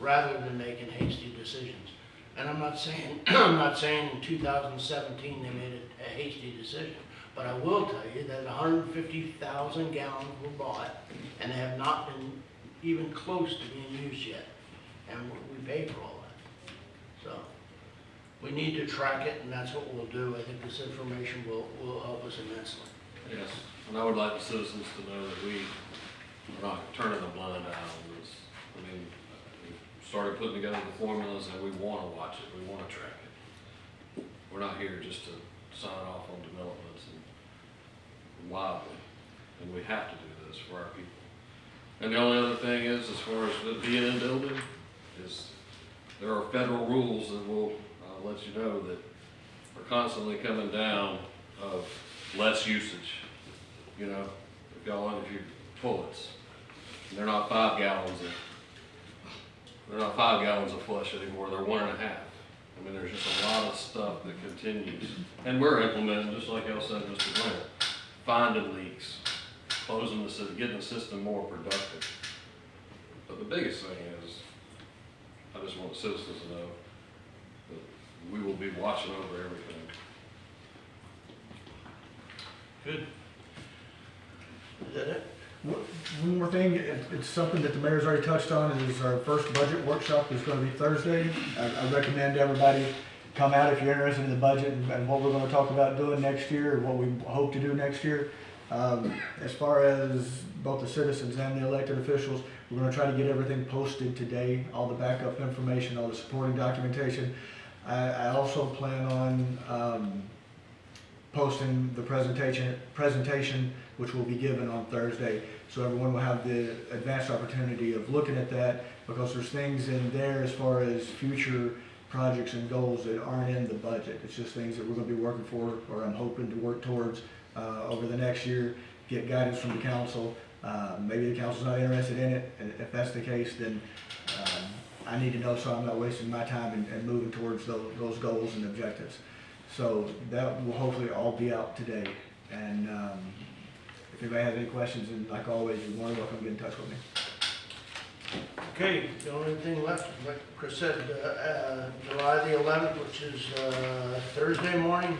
rather than making hasty decisions. And I'm not saying, I'm not saying in 2017 they made a hasty decision, but I will tell you that 150,000 gallons were bought and they have not been even close to being used yet. And we paid for all that. So we need to track it, and that's what we'll do. I think this information will help us immensely. Yes, and I would like the citizens to know that we're not turning a blind eye on this. I mean, we started putting together the formulas and we want to watch it, we want to track it. We're not here just to sign off on developments and wildly, and we have to do this for our people. And the only other thing is, as far as it being in building, is there are federal rules that will let you know that are constantly coming down of less usage. You know, if y'all look at your toilets, they're not 5 gallons of flush anymore, they're 1.5. I mean, there's just a lot of stuff that continues. And we're implementing, just like y'all said, Mr. Grant, finding leaks, closing the system, getting the system more productive. But the biggest thing is, I just want citizens to know that we will be watching over everything. Good. Is that it? One more thing, it's something that the mayor's already touched on, is our first budget workshop is gonna be Thursday. I recommend everybody come out if you're interested in the budget and what we're gonna talk about doing next year, or what we hope to do next year. As far as both the citizens and the elected officials, we're gonna try to get everything posted today, all the backup information, all the supporting documentation. I also plan on posting the presentation which will be given on Thursday, so everyone will have the advanced opportunity of looking at that, because there's things in there as far as future projects and goals that aren't in the budget. It's just things that we're going to be working for, or I'm hoping to work towards over the next year, get guidance from the council. Maybe the council's not interested in it, and if that's the case, then I need to know so I'm not wasting my time and moving towards those goals and objectives. So that will hopefully all be out today. And if anybody has any questions, and like always, you're more than welcome to get in touch with me. Okay, the only thing left, like Chris said, July the 11th, which is Thursday morning,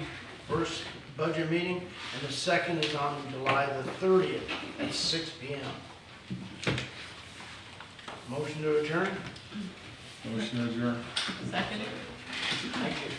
first budget meeting, and the second is on July the 30th at 6 p.m. Motion to adjourn? Motion adjourned. Second. Thank you.